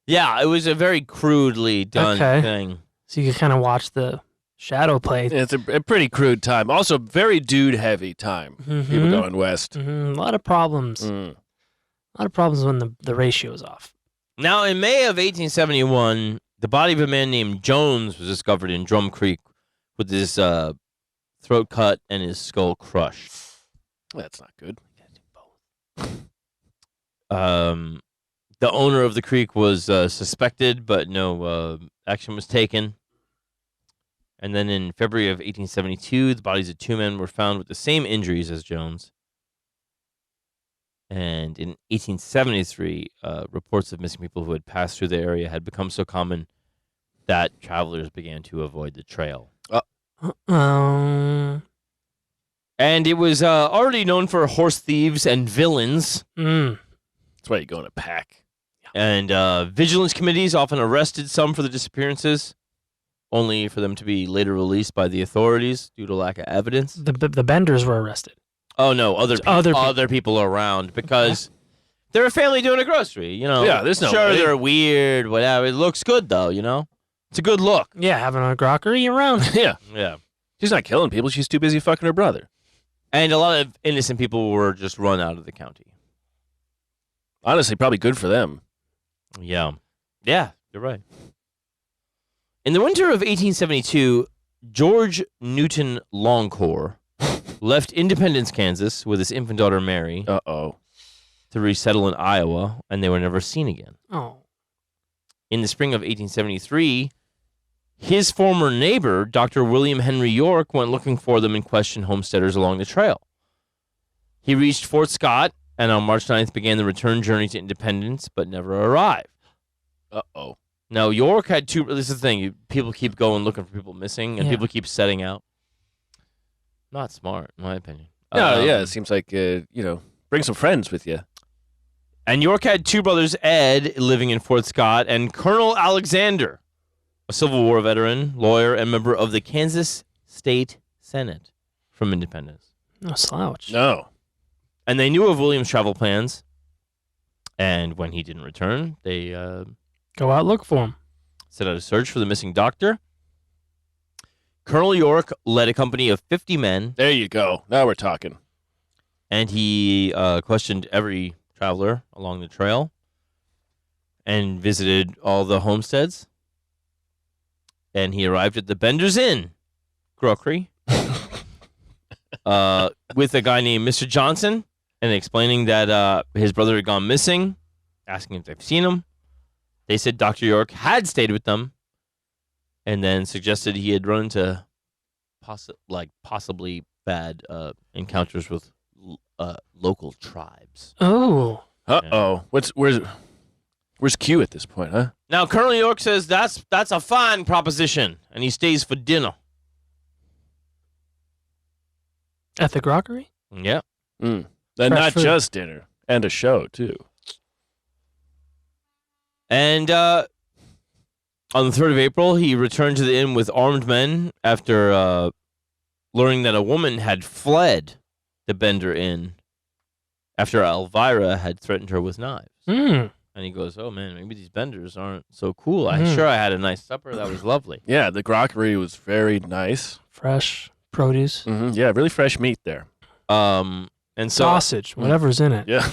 Yeah, it was a very crudely done thing. So you can kind of watch the shadow play. It's a pretty crude time. Also, very dude-heavy time. People going west. A lot of problems. A lot of problems when the ratio is off. Now, in May of 1871, the body of a man named Jones was discovered in Drum Creek with his throat cut and his skull crushed. That's not good. The owner of the creek was suspected, but no action was taken. And then in February of 1872, the bodies of two men were found with the same injuries as Jones. And in 1873, reports of missing people who had passed through the area had become so common that travelers began to avoid the trail. And it was already known for horse thieves and villains. That's why you go in a pack. And vigilance committees often arrested some for the disappearances, only for them to be later released by the authorities due to lack of evidence. The Benders were arrested. Oh, no, other people around because they're a family doing a grocery, you know. Yeah, there's no way. They're weird, whatever. It looks good, though, you know. It's a good look. Yeah, having a grockery around. Yeah. Yeah. She's not killing people. She's too busy fucking her brother. And a lot of innocent people were just run out of the county. Honestly, probably good for them. Yeah. Yeah, you're right. In the winter of 1872, George Newton Longcore left Independence, Kansas with his infant daughter Mary Uh-oh. to resettle in Iowa, and they were never seen again. Oh. In the spring of 1873, his former neighbor, Dr. William Henry York, went looking for them and questioned homesteaders along the trail. He reached Fort Scott, and on March 9th began the return journey to Independence, but never arrived. Uh-oh. Now, York had two... This is the thing. People keep going looking for people missing, and people keep setting out. Not smart, in my opinion. No, yeah, it seems like, bring some friends with you. And York had two brothers, Ed, living in Fort Scott, and Colonel Alexander, a Civil War veteran, lawyer, and member of the Kansas State Senate from Independence. No slouch. No. And they knew of William's travel plans, and when he didn't return, they Go out, look for him. set out a search for the missing doctor. Colonel York led a company of 50 men, There you go. Now we're talking. and he questioned every traveler along the trail and visited all the homesteads. And he arrived at the Bender's Inn, Grockery with a guy named Mr. Johnson and explaining that his brother had gone missing, asking if they've seen him. They said Dr. York had stayed with them and then suggested he had run into possibly bad encounters with local tribes. Oh. Uh-oh. Where's Q at this point, huh? Now, Colonel York says that's a fine proposition, and he stays for dinner. At the Grockery? Yeah. And Fresh not food. just dinner, and a show, too. And on the 3rd of April, he returned to the inn with armed men after learning that a woman had fled the Bender Inn after Elvira had threatened her with knives. Mm. And he goes, oh, man, maybe these Benders aren't so cool. I'm sure I had a nice supper. That was lovely. Yeah, the Grockery was very nice. Fresh produce. Yeah, really fresh meat there. And so, Sausage, whatever's in it. Yeah.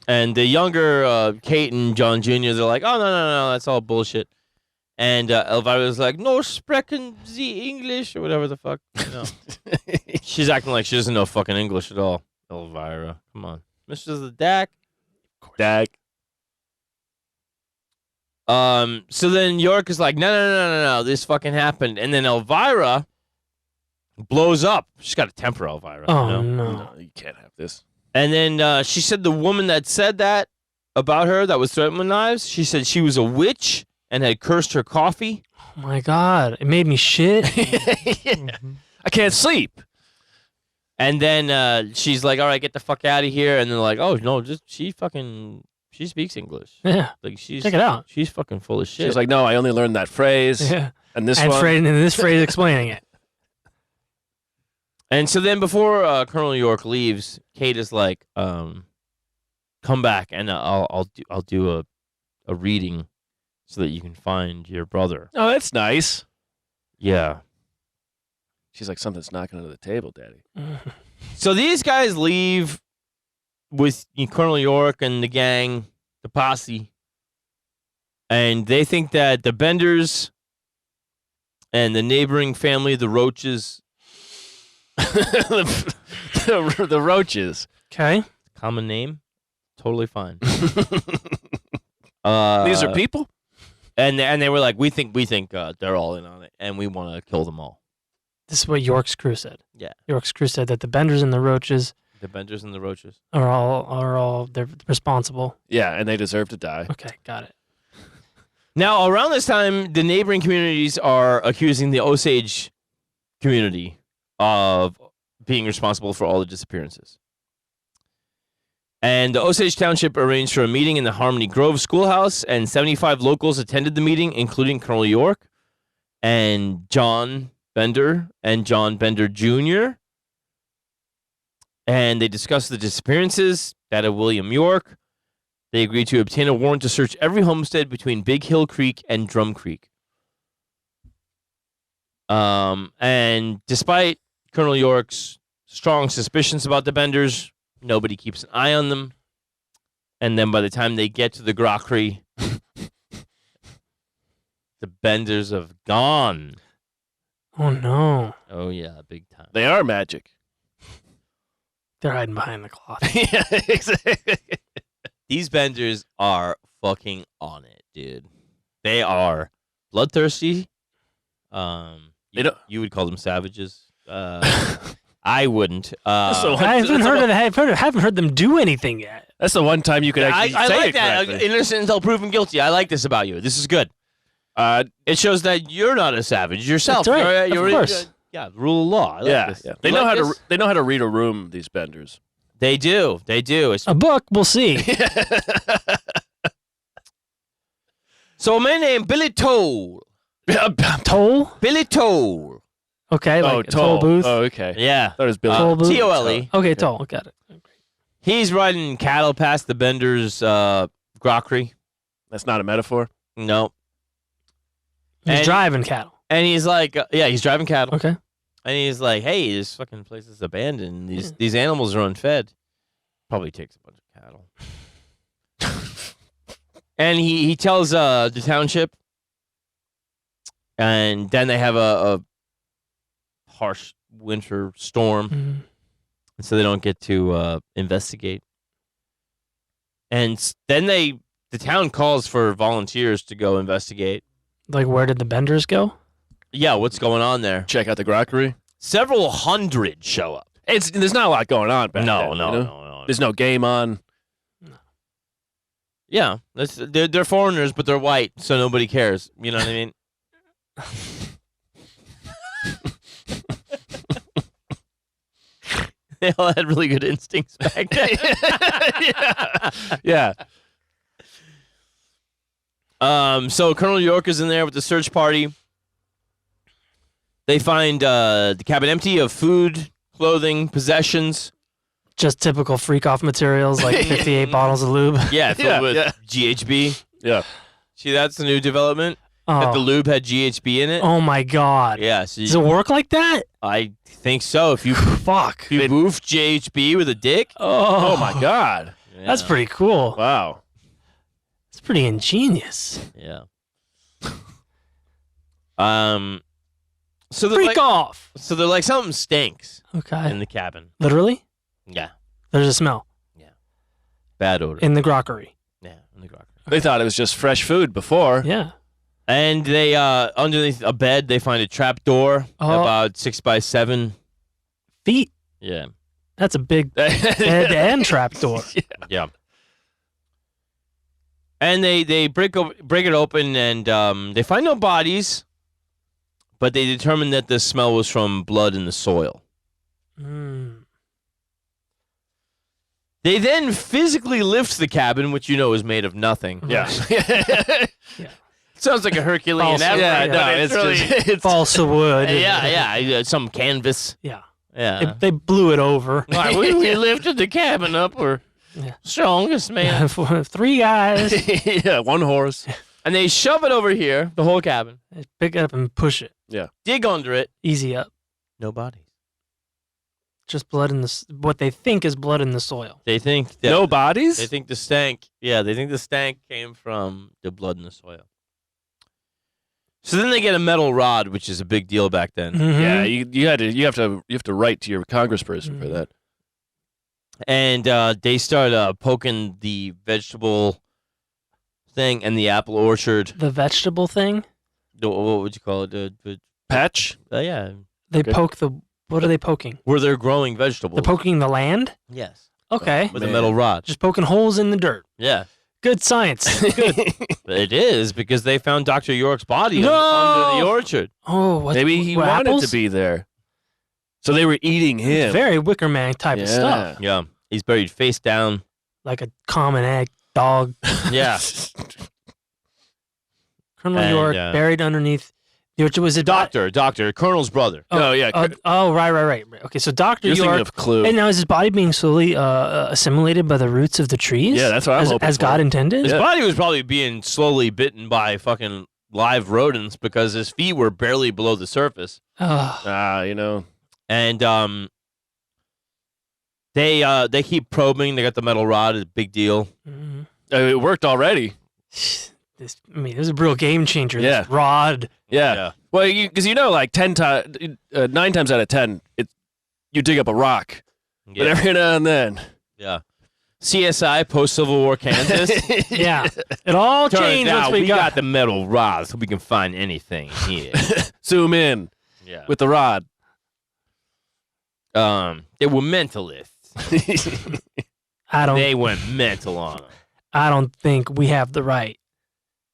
and the younger Kate and John Jr., they're like, oh, no, that's all bullshit. And Elvira's like, no sprechen Sie English, or whatever the fuck. You know. She's acting like she doesn't know fucking English at all. Elvira, come on. Mr. the Dak. Dag. So then York is like, no, this fucking happened. And then Elvira blows up. She's got a temper, Elvira. Oh, you know? no. No, you can't have this. And then she said the woman that said that about her, that was threatened with knives, she said she was a witch and had cursed her coffee. Oh, my God. It made me shit. I can't sleep. And then she's like, all right, get the fuck out of here. And they're like, oh, no, she speaks English. Yeah. Like she's Check it out. She's fucking full of shit. She's like, no, I only learned that phrase. Yeah. And this And one. this phrase explaining it. And so then before Colonel York leaves, Kate is like, come back and I'll do a reading so that you can find your brother. Oh, that's nice. Yeah. She's like, something's knocking under the table, Daddy. So these guys leave with Colonel York and the gang, the posse, and they think that the Benders and the neighboring family, the Roaches, the Roaches. Okay. common name, totally fine. These are people? And they were like, we think they're all in on it, and we want to kill them all. This is what York's crew said. Yeah. York's crew said that the Benders and the Roaches The Benders and the Roaches. are all they're responsible. Yeah, and they deserve to die. Okay, got it. Now, around this time, the neighboring communities are accusing the Osage community of being responsible for all the disappearances. And the Osage Township arranged for a meeting in the Harmony Grove Schoolhouse, and 75 locals attended the meeting, including Colonel York and John Bender and John Bender Jr. And they discussed the disappearances, that of William York. They agreed to obtain a warrant to search every homestead between Big Hill Creek and Drum Creek. And despite Colonel York's strong suspicions about the Benders, nobody keeps an eye on them. And then by the time they get to the Grockery, the Benders have gone. Oh no. Oh, yeah, big time. They are magic. They're hiding behind the cloth. Yeah, exactly. These Benders are fucking on it, dude. They are bloodthirsty. You would call them savages. I wouldn't. So I haven't heard them do anything yet. That's the one time you could actually I say like it that. correctly. Innocent until proven guilty. I like this about you. This is good. It shows that you're not a savage yourself. That's right. You're Of course. yeah, rule of law. I like Yeah, this. yeah. You They know like how this? to. They know how to read a room. These Benders. They do. They do. It's, A book, we'll see. so a man named Billy Toll. Toll? Billy Toll. Okay, like Oh, a toll toll. booth. Oh, okay. Yeah. That was Billy. Toll booth? T-O-L-E. Okay, toll. Got it. He's riding cattle past the Benders' Grockery. That's not a metaphor. No. He's And- driving cattle. And he's like, yeah, he's driving cattle. Okay. And he's like, hey, this fucking place is abandoned. These animals are unfed. Probably takes a bunch of cattle. And he tells the township. And then they have a harsh winter storm, Mhm. and so they don't get to investigate. And then the town calls for volunteers to go investigate. Like, where did the benders go? Yeah, what's going on there? Check out the grockery. Several hundred show up. There's not a lot going on back then. No. There's no game on. Yeah, they're foreigners, but they're white, so nobody cares. You know what I mean? They all had really good instincts back then. Yeah. So Colonel York is in there with the search party. They find the cabin empty of food, clothing, possessions. Just typical freak off materials like 58 bottles of lube. Yeah, filled with GHB. Yeah. See, that's the new development. That the Oh, lube had GHB in it. oh my God. Yeah, so Does it work like that? I think so. If you Fuck. move GHB with a dick, Oh my God. That's pretty cool. Wow. It's pretty ingenious. Yeah. So they're Freak like, off. so they're like something stinks Okay. in the cabin. Literally? Yeah, There's a smell bad odor. in the grockery. Yeah, in the garden. They thought it was just fresh food before. Yeah. And they underneath a bed they find a trap door Oh. about 6 by 7. Feet. Yeah, That's a big bed and trap door. yeah. And they break it open and they find no bodies, but they determine that the smell was from blood in the soil. Mm. They then physically lift the cabin, which you know is made of nothing. Yeah. Sounds like a Herculean False- effort. yeah, but no, it's really, just, it's Balsa wood. yeah, some canvas. Yeah. Yeah. They blew it over. Right, we lifted the cabin up. We're Yeah. strongest man. For 3 guys. yeah, one horse. And they shove it over here, the whole cabin, Pick it up and push it. dig under it. Easy up. No bodies. Just blood in what they think is blood in the soil. They think that No bodies? They think the stank. Yeah, they think the stank came from the blood in the soil. So then they get a metal rod, which is a big deal back then. Mhm. Yeah, you have to write to your congressperson for that. And they start poking the vegetable thing and the apple orchard. The vegetable thing. What would you call it? Patch? Yeah, They Okay. poke the. What are they poking? where they're growing vegetables. They're poking the land. Yes, Okay. with a Man. metal rod. Just poking holes in the dirt. Yeah, Good science. Good. it is because they found Dr. York's body No! under the orchard. Oh, what? Maybe he what, wanted apples? to be there. So they were eating him. Very Wicker Man type of Yeah. stuff. Yeah, he's buried face down. Like a common egg dog. Yeah, Colonel And, York buried underneath the orchard. Was it doctor, Colonel's brother. Oh, yeah. Right. Okay, so Dr. You're thinking York. of Clue. And now is his body being slowly assimilated by the roots of the trees? Yeah, that's what I'm as, hoping as for. God intended? His Yeah. body was probably being slowly bitten by fucking live rodents because his feet were barely below the surface. Ugh. You know. And they keep probing. They got the metal rod. It's a big deal. Mhm. It worked already. This is a real game changer. Yeah. This rod. Yeah. Yeah. Well, because like 9 times out of 10, you dig up a rock. But Yeah. every now and then. Yeah. CSI post Civil War Kansas. Yeah. It all Turns changed out once we got. the metal rod, so we can find anything here. Zoom in Yeah. with the rod. They were mentalists. I don't. They went mental on them. I don't think we have the right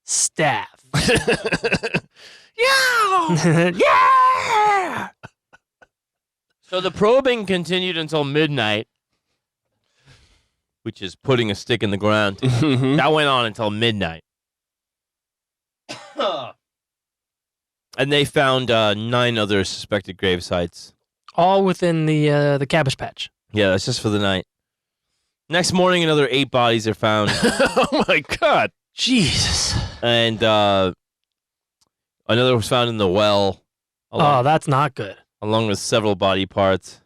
staff. Yeah. So the probing continued until midnight, which is putting a stick in the ground. Mhm. That went on until midnight. And they found 9 other suspected grave sites. All within the Cabbage Patch. Yeah, that's just for the night. Next morning, another 8 bodies are found. Oh, my God. Jesus. And another was found in the well, Oh, along, that's not good. along with several body parts.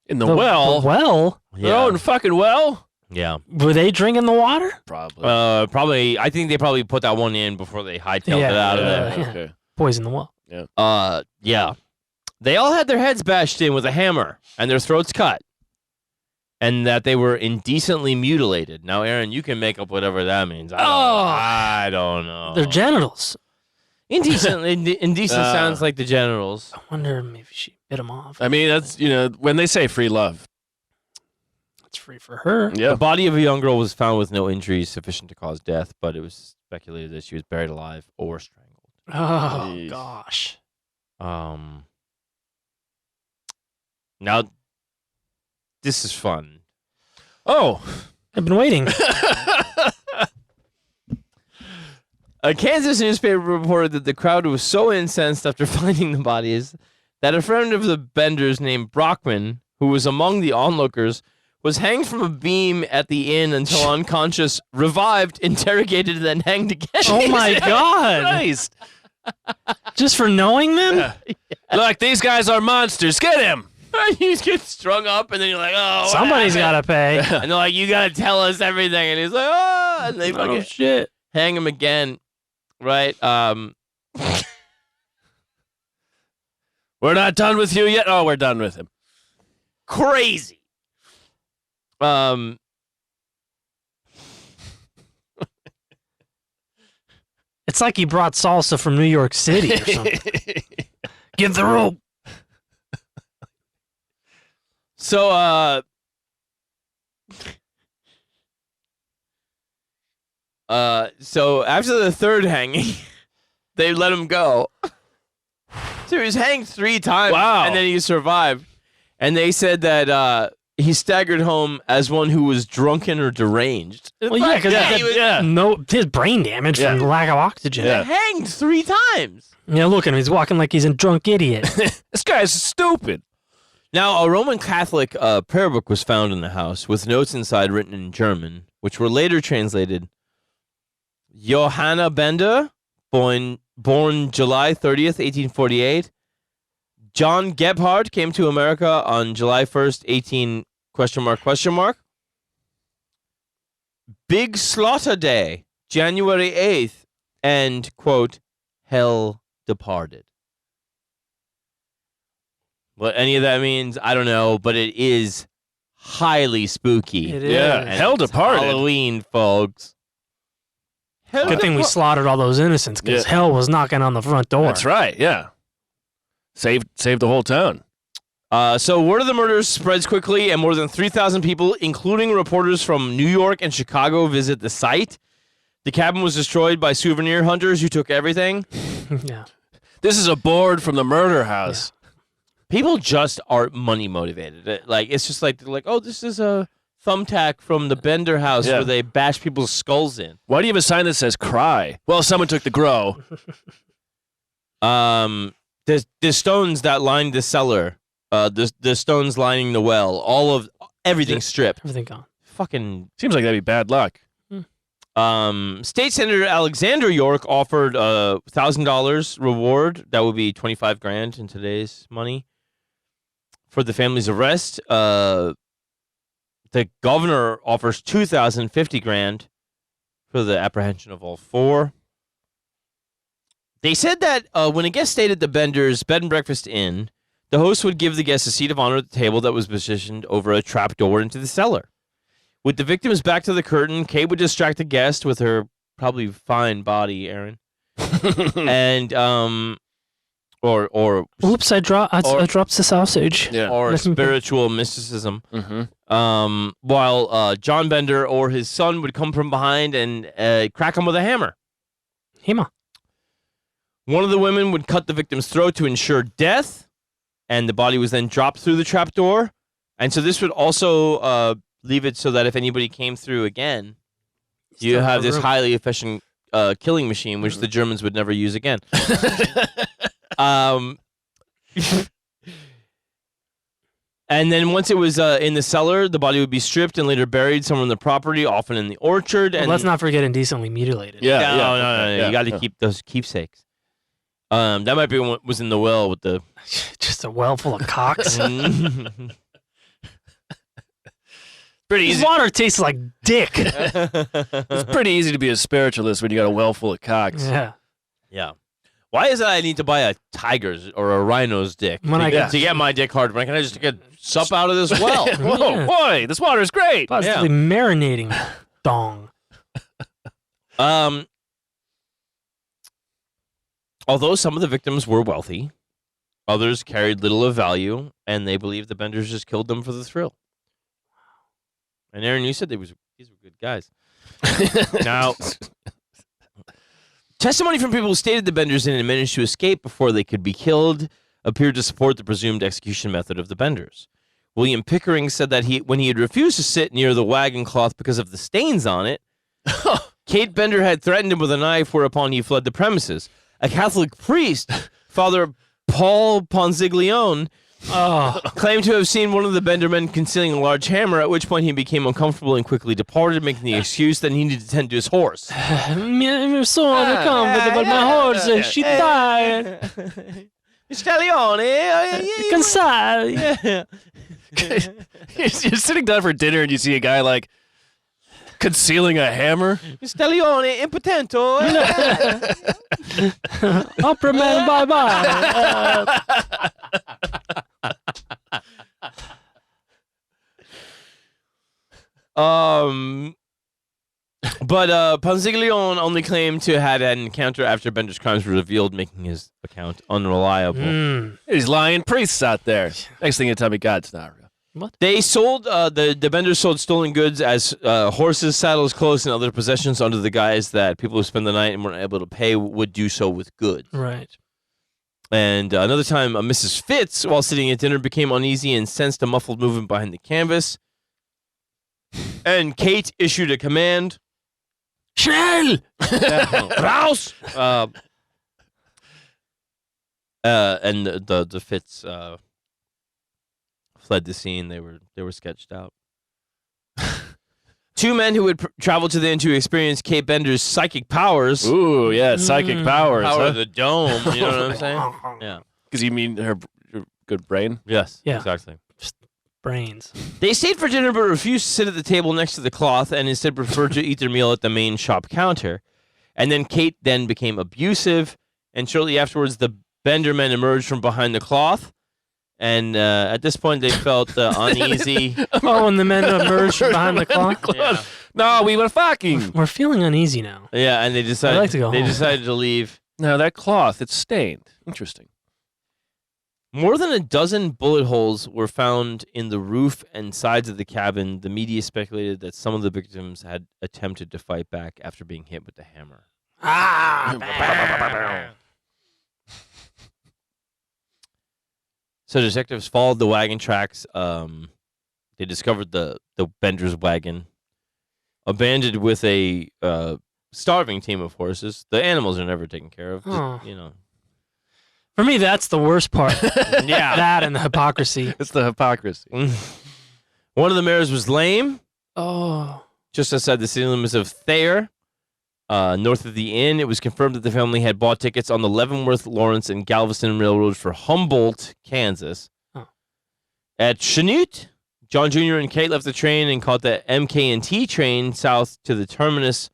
In the well? The well? Their own fucking well? Yeah. Were they drinking the water? Probably. Probably, I think they probably put that one in before they hightailed it out of there. yeah. Okay. Poison the well. Yeah. They all had their heads bashed in with a hammer and their throats cut, and that they were indecently mutilated. Now, Aaron, you can make up whatever that means. I don't know. Their genitals. Indecent. Indecent sounds like the genitals. I wonder maybe she bit them off. I mean, that's, when they say free love. It's free for her. Yeah. The body of a young girl was found with no injuries sufficient to cause death, but it was speculated that she was buried alive or strangled. Oh, Jeez. gosh. Now, this is fun. Oh. I've been waiting. A Kansas newspaper reported that the crowd was so incensed after finding the bodies that a friend of the Benders named Brockman, who was among the onlookers, was hanged from a beam at the inn until unconscious, revived, interrogated, and then hanged again. Oh, my God. Christ. Just for knowing them? Yeah. Look, these guys are monsters. Get him. You get strung up, and then you're like, oh, what Somebody's got happened? to pay. And they're like, you got to tell us everything. And he's like, oh, and they fucking Oh, shit. hang him again. Right? We're not done with you yet. Oh, we're done with him. Crazy. It's like he brought salsa from New York City or something. Give the rope. So, so after the third hanging, they let him go. So he was hanged 3 times. Wow. And then he survived. And they said that he staggered home as one who was drunken or deranged. Well, yeah, because he was no, his brain damage from the lack of oxygen. Yeah. hanged 3 times. Yeah, look at him. He's walking like he's a drunk idiot. This guy's stupid. Now, a Roman Catholic prayer book was found in the house with notes inside written in German, which were later translated. Johanna Bender, born July 30th, 1848. John Gebhardt came to America on July 1st, 18... question mark. Big Slaughter Day, January 8th, and, quote, hell departed. What any of that means, I don't know, but it is highly spooky. It Yeah, is. And hell it's departed. Halloween, folks. Hell Good thing we slaughtered all those innocents because Yeah. hell was knocking on the front door. That's right. Yeah. Saved the whole town. So word of the murders spreads quickly, and more than 3,000 people, including reporters from New York and Chicago, visit the site. The cabin was destroyed by souvenir hunters who took everything. Yeah. This is a board from the murder house. People just are money motivated. Like it's just like they're like, oh, this is a thumbtack from the Bender house Yeah. where they bash people's skulls in. Why do you have a sign that says cry? Well, someone took the grow. The stones that lined the cellar, the stones lining the well, everything stripped. Everything gone. Fucking. Seems like that'd be bad luck. State Senator Alexander York offered a $1,000 reward. That would be $25,000 in today's money for the family's arrest. The governor offers $2,050 for the apprehension of all 4. They said that when a guest stayed at the Bender's Bed and Breakfast Inn, the host would give the guest a seat of honor at the table that was positioned over a trap door into the cellar. With the victim's back to the curtain, Kate would distract the guest with her probably fine body, Aaron, and or Oops, I dropped the sausage. Yeah. or spiritual mysticism. Mm-hmm. While John Bender or his son would come from behind and crack him with a hammer. Hema. One of the women would cut the victim's throat to ensure death, and the body was then dropped through the trapdoor. And so this would also leave it so that if anybody came through again, you Still have this room. highly efficient killing machine, which the Germans would never use again. And then once it was in the cellar, the body would be stripped and later buried somewhere in the property, often in the orchard. Well, And let's not forget indecently mutilated. Yeah. no. You got to keep those keepsakes. That might be what was in the well with the. Just a well full of cocks. Pretty His easy. water tastes like dick. It's pretty easy to be a spiritualist when you got a well full of cocks. Yeah. Yeah. Why is it I need to buy a tiger's or a rhino's dick When to get my dick hard? When can I just get sup out of this well? Whoa, Yeah. boy, this water's great. Positively marinating dong. Although some of the victims were wealthy, others carried little of value, and they believed the Benders just killed them for the thrill. And Aaron, you said these were good guys. Now, testimony from people who stated the Benders didn't manage to escape before they could be killed appeared to support the presumed execution method of the Benders. William Pickering said that when he had refused to sit near the wagon cloth because of the stains on it, Kate Bender had threatened him with a knife, whereupon he fled the premises. A Catholic priest, Father Paul Ponziglione, claimed to have seen one of the Bender men concealing a large hammer, at which point he became uncomfortable and quickly departed, making the excuse that he needed to tend to his horse. Mi sono comfortable, but my horse, she died. Stallione, Cansado. You're sitting down for dinner and you see a guy like concealing a hammer. Stallione, impotento. Opera man, bye-bye. But Ponziglione only claimed to have had an encounter after Bender's crimes were revealed, making his account unreliable. These lying priests out there. Next thing you tell me, God's not real. What? They sold the Benders sold stolen goods as horses, saddles, clothes, and other possessions under the guise that people who spend the night and weren't able to pay would do so with goods. Right. And another time, Mrs. Fitz, while sitting at dinner, became uneasy and sensed a muffled movement behind the canvas. And Kate issued a command. Schnell! Raus! And the Fitz fled the scene. They were sketched out. Two men who had traveled to the inn to experience Kate Bender's psychic powers. Ooh, yeah, psychic powers. Power Huh? of the dome. You know what I'm saying? Yeah. Because you mean her good brain? Yes. Yeah. Exactly. Brains. They stayed for dinner but refused to sit at the table next to the cloth and instead preferred to eat their meal at the main shop counter. And then Kate then became abusive, and shortly afterwards the Bender men emerged from behind the cloth. And at this point, they felt uneasy. Oh, and the men emerged from behind the cloth. Yeah. No, we were fucking. We're feeling uneasy now. Yeah, and they decided I'd like to go home. decided to leave. No, that cloth, it's stained. Interesting. More than a dozen bullet holes were found in the roof and sides of the cabin. The media speculated that some of the victims had attempted to fight back after being hit with the hammer. So detectives followed the wagon tracks. They discovered the Bender's wagon, abandoned with a starving team of horses. The animals are never taken care of. Oh. You know. For me, that's the worst part. Yeah. That and the hypocrisy. It's the hypocrisy. One of the mares was lame, Oh. just outside the city limits of Thayer, north of the inn. It was confirmed that the family had bought tickets on the Leavenworth, Lawrence, and Galveston Railroad for Humboldt, Kansas. Oh. At Chanute, John Jr. and Kate left the train and caught the MK&T train south to the terminus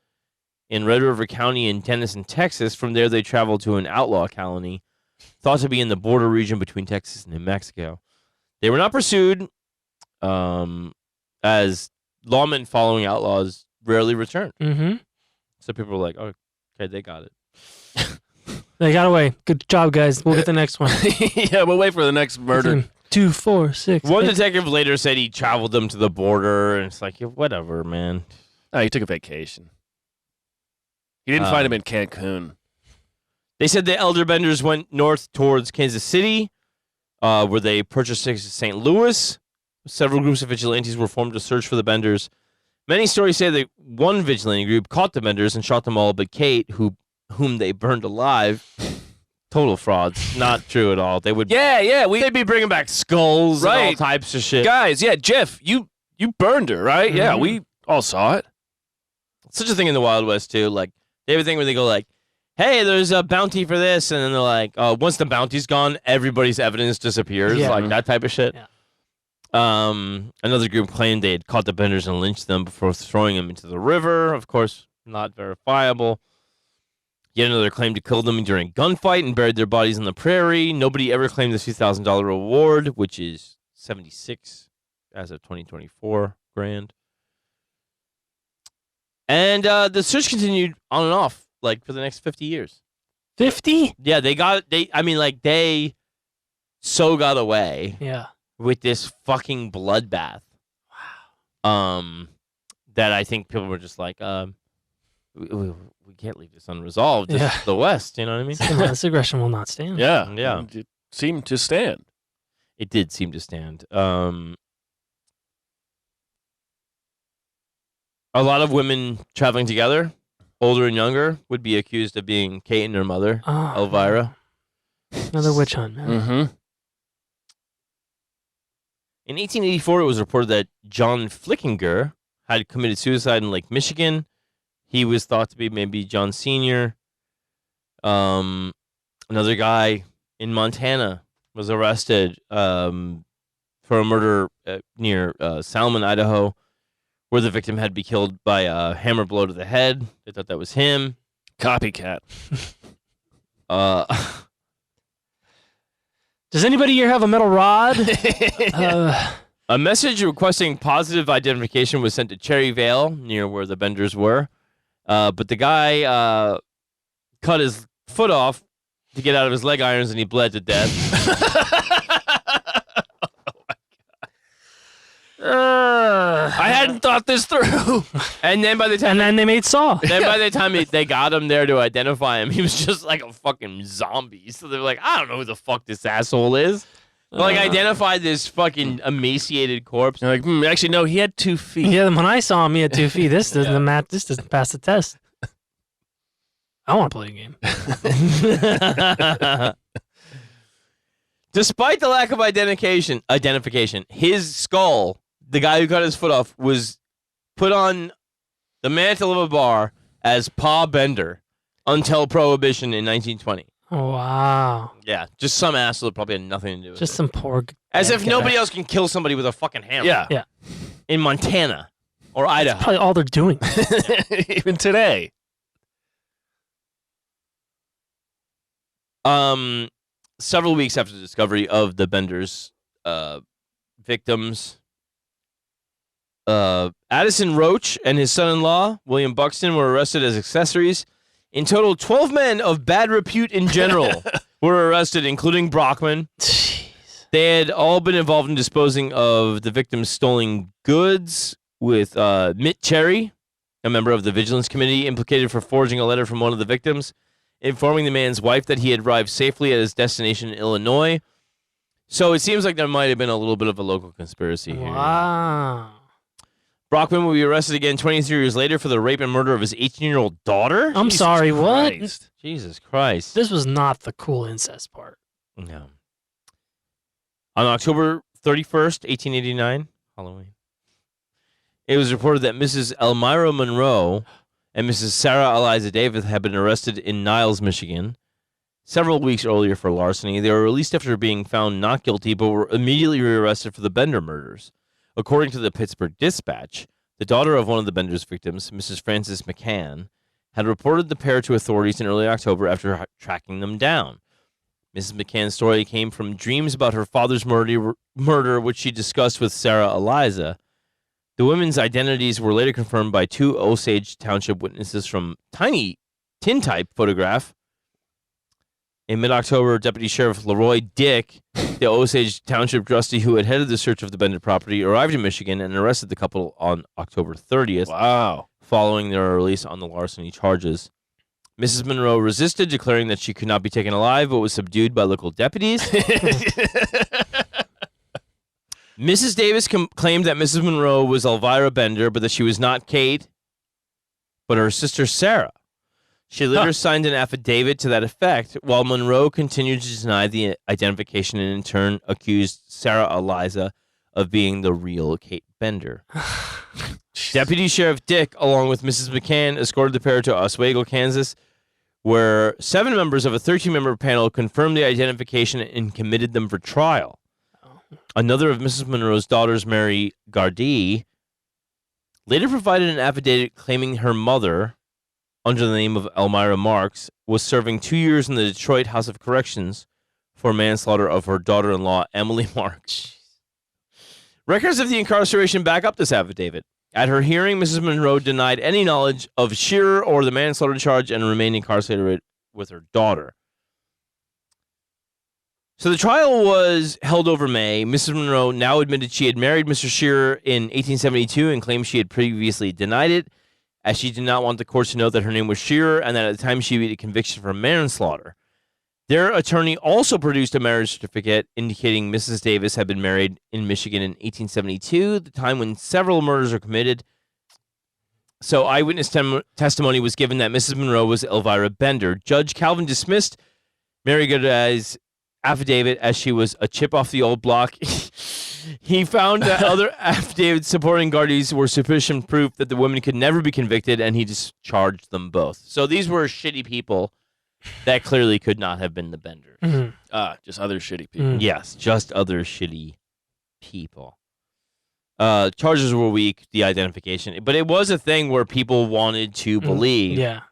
in Red River County in Denison, Texas. From there, they traveled to an outlaw colony thought to be in the border region between Texas and New Mexico. They were not pursued, as lawmen following outlaws rarely return. Mm-hmm. So people were like, oh, okay, they got it. They got away. Good job, guys. We'll get the next one. Yeah, we'll wait for the next murder. 2, 4, 6. One 8. detective later said he traveled them to the border, and it's like, yeah, whatever, man. Oh, he took a vacation. He didn't find him in Cancun. They said the elder Benders went north towards Kansas City, where they purchased tickets to St. Louis. Several groups of vigilantes were formed to search for the Benders. Many stories say that one vigilante group caught the Benders and shot them all, but Kate, whom they burned alive, total frauds. Not true at all. They would, they'd be bringing back skulls and all Right. types of shit. Guys, yeah, Jeff, you burned her, right? Yeah, Mhm. we all saw it. Such a thing in the Wild West too. Like they have a thing where they go like, "Hey, there's a bounty for this," and then they're like, "Once the bounty's gone, everybody's evidence disappears." Yeah. Like that type of shit. Yeah. Another group claimed they had caught the Benders and lynched them before throwing them into the river. Of course, not verifiable. Yet another claimed to kill them during a gunfight and buried their bodies on the prairie. Nobody ever claimed the $2,000 reward, which is 76 as of 2024 grand. And the search continued on and off, like, for the next 50 years. 50? Yeah, they so got away Yeah. with this fucking bloodbath. Wow. That I think people were just like, we can't leave this unresolved. This is the West, you know what I mean? This aggression will not stand. Yeah. Yeah. It seemed to stand. It did seem to stand. A lot of women traveling together, older and younger, would be accused of being Kate and her mother, Elvira. Another witch hunt, man. Mm-hmm. In 1884, it was reported that John Flickinger had committed suicide in Lake Michigan. He was thought to be maybe John Sr. Another guy in Montana was arrested for a murder near Salmon, Idaho, where the victim had been killed by a hammer blow to the head. They thought that was him. Copycat. Does anybody here have a metal rod? A message requesting positive identification was sent to Cherry Vale, near where the Benders were. But the guy cut his foot off to get out of his leg irons, and he bled to death. I hadn't thought this through. And then by the time, And then they made Saw. by the time they got him there to identify him, he was just like a fucking zombie. So they're like, I don't know who the fuck this asshole is. Like, identify this fucking emaciated corpse. You're like, actually, no, he had 2 feet. Yeah, when I saw him, he had 2 feet. This doesn't This doesn't pass the test. I want to play a game. Despite the lack of identification, his skull, the guy who cut his foot off, was put on the mantle of a bar as Pa Bender until Prohibition in 1920. Oh, wow. Yeah, just some asshole that probably had nothing to do with Just it. some poor... As if guy. nobody else can kill somebody with a fucking hammer. Yeah. In Montana or Idaho. Probably all they're doing. Even today. Several weeks after the discovery of the Benders' victims, Addison Roach and his son-in-law, William Buxton, were arrested as accessories. In total, 12 men of bad repute in general were arrested, including Brockman. Jeez. They had all been involved in disposing of the victims' stolen goods, with Mitt Cherry, a member of the Vigilance Committee, implicated for forging a letter from one of the victims, informing the man's wife that he had arrived safely at his destination in Illinois. So it seems like there might have been a little bit of a local conspiracy here. Wow. Brockman will be arrested again 23 years later for the rape and murder of his 18-year-old daughter. I'm sorry, what? Christ. Jesus Christ. This was not the cool incest part. No. On October 31st, 1889, Halloween, it was reported that Mrs. Elmira Monroe and Mrs. Sarah Eliza Davis had been arrested in Niles, Michigan, several weeks earlier for larceny. They were released after being found not guilty, but were immediately rearrested for the Bender murders. According to the Pittsburgh Dispatch, the daughter of one of the Benders' victims, Mrs. Frances McCann, had reported the pair to authorities in early October after tracking them down. Mrs. McCann's story came from dreams about her father's murder, which she discussed with Sarah Eliza. The women's identities were later confirmed by 2 Osage Township witnesses from tiny tintype photograph. In mid-October, Deputy Sheriff Leroy Dick, the Osage Township trustee who had headed the search of the Bender property, arrived in Michigan and arrested the couple on October 30th. Wow. Following their release on the larceny charges. Mrs. Monroe resisted, declaring that she could not be taken alive, but was subdued by local deputies. Mrs. Davis claimed that Mrs. Monroe was Elvira Bender, but that she was not Kate, but her sister Sarah. She later signed an affidavit to that effect, while Monroe continued to deny the identification and in turn accused Sarah Eliza of being the real Kate Bender. Deputy Sheriff Dick, along with Mrs. McCann, escorted the pair to Oswego, Kansas, where 7 members of a 13-member panel confirmed the identification and committed them for trial. Another of Mrs. Monroe's daughters, Mary Gardee, later provided an affidavit claiming her mother, under the name of Elmira Marks, was serving 2 years in the Detroit House of Corrections for manslaughter of her daughter-in-law, Emily Marks. Records of the incarceration back up this affidavit. At her hearing, Mrs. Monroe denied any knowledge of Shearer or the manslaughter charge and remained incarcerated with her daughter. So the trial was held over May. Mrs. Monroe now admitted she had married Mr. Shearer in 1872 and claimed she had previously denied it, as she did not want the courts to know that her name was Shearer and that at the time she awaited conviction for manslaughter. Their attorney also produced a marriage certificate indicating Mrs. Davis had been married in Michigan in 1872, the time when several murders were committed. So eyewitness testimony was given that Mrs. Monroe was Elvira Bender. Judge Calvin dismissed Mary Goodye's affidavit as she was a chip off the old block. He found that other affidavits supporting Gardy's were sufficient proof that the women could never be convicted, and he discharged them both. So these were shitty people that clearly could not have been the Benders. Mm-hmm. Just other shitty people. Yes, just other shitty people. Charges were weak, the identification. But it was a thing where people wanted to believe. Yeah.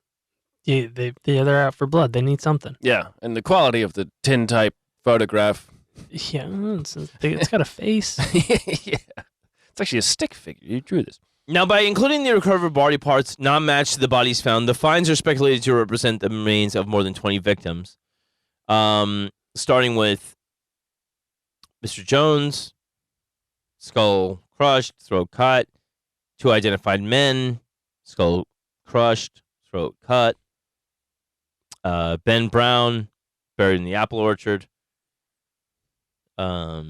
They're out for blood. They need something. Yeah, and the quality of the tin type photograph. Yeah, it's got a face. Yeah. It's actually a stick figure. You drew this. Now, by including the recovered body parts not matched to the bodies found, the finds are speculated to represent the remains of more than 20 victims. Starting with Mr. Jones, skull crushed, throat cut. 2 identified men, skull crushed, throat cut. Ben Brown, buried in the apple orchard. W.F.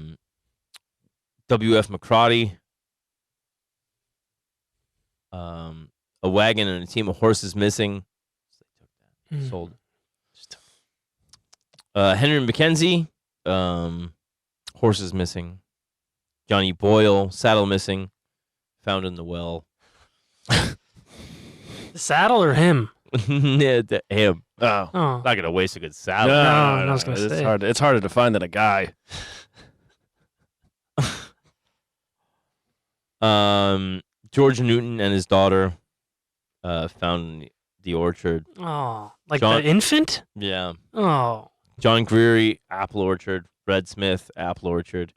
McCrotty. A wagon and a team of horses missing. Sold. Henry McKenzie. Horses missing. Johnny Boyle, saddle missing. Found in the well. The saddle or him? Yeah, him. Oh. Not gonna waste a good saddle. No, I was gonna say. It's harder to find than a guy. George Newton and his daughter found in the orchard. Oh, like John- the infant? Yeah. Oh. John Greery, apple orchard. Fred Smith, apple orchard.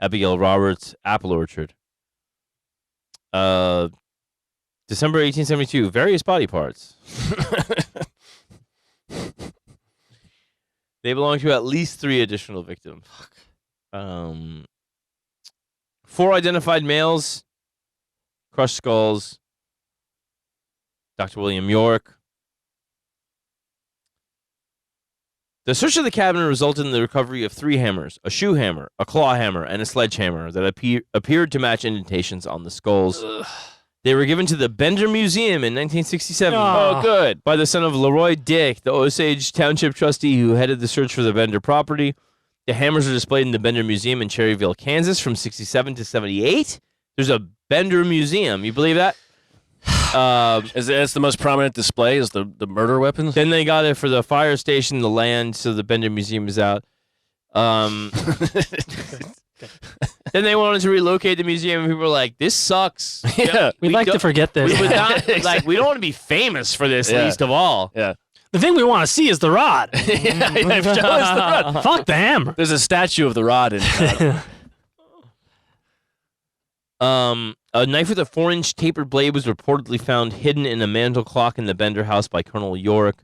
Abigail Roberts, apple orchard. December 1872, various body parts. They belong to at least 3 additional victims. 4 identified males, crushed skulls, Dr. William York. The search of the cabinet resulted in the recovery of 3 hammers, a shoe hammer, a claw hammer, and a sledgehammer that appeared to match indentations on the skulls. They were given to the Bender Museum in 1967. Aw. Oh, good. By the son of Leroy Dick, the Osage Township trustee who headed the search for the Bender property. The hammers are displayed in the Bender Museum in Cherryville, Kansas from 67 to 78. There's a Bender Museum. You believe that? That's the most prominent display is the murder weapons? Then they got it for the fire station, the land, so the Bender Museum is out. Then they wanted to relocate the museum, and people were like, "This sucks." Yeah. We'd like to forget this. We would not, like, we don't want to be famous for this, Yeah. least of all. Yeah. The thing we want to see is the rod. Show us the rod. Fuck the hammer. There's a statue of the rod in A knife with a 4-inch tapered blade was reportedly found hidden in a mantel clock in the Bender house by Colonel York.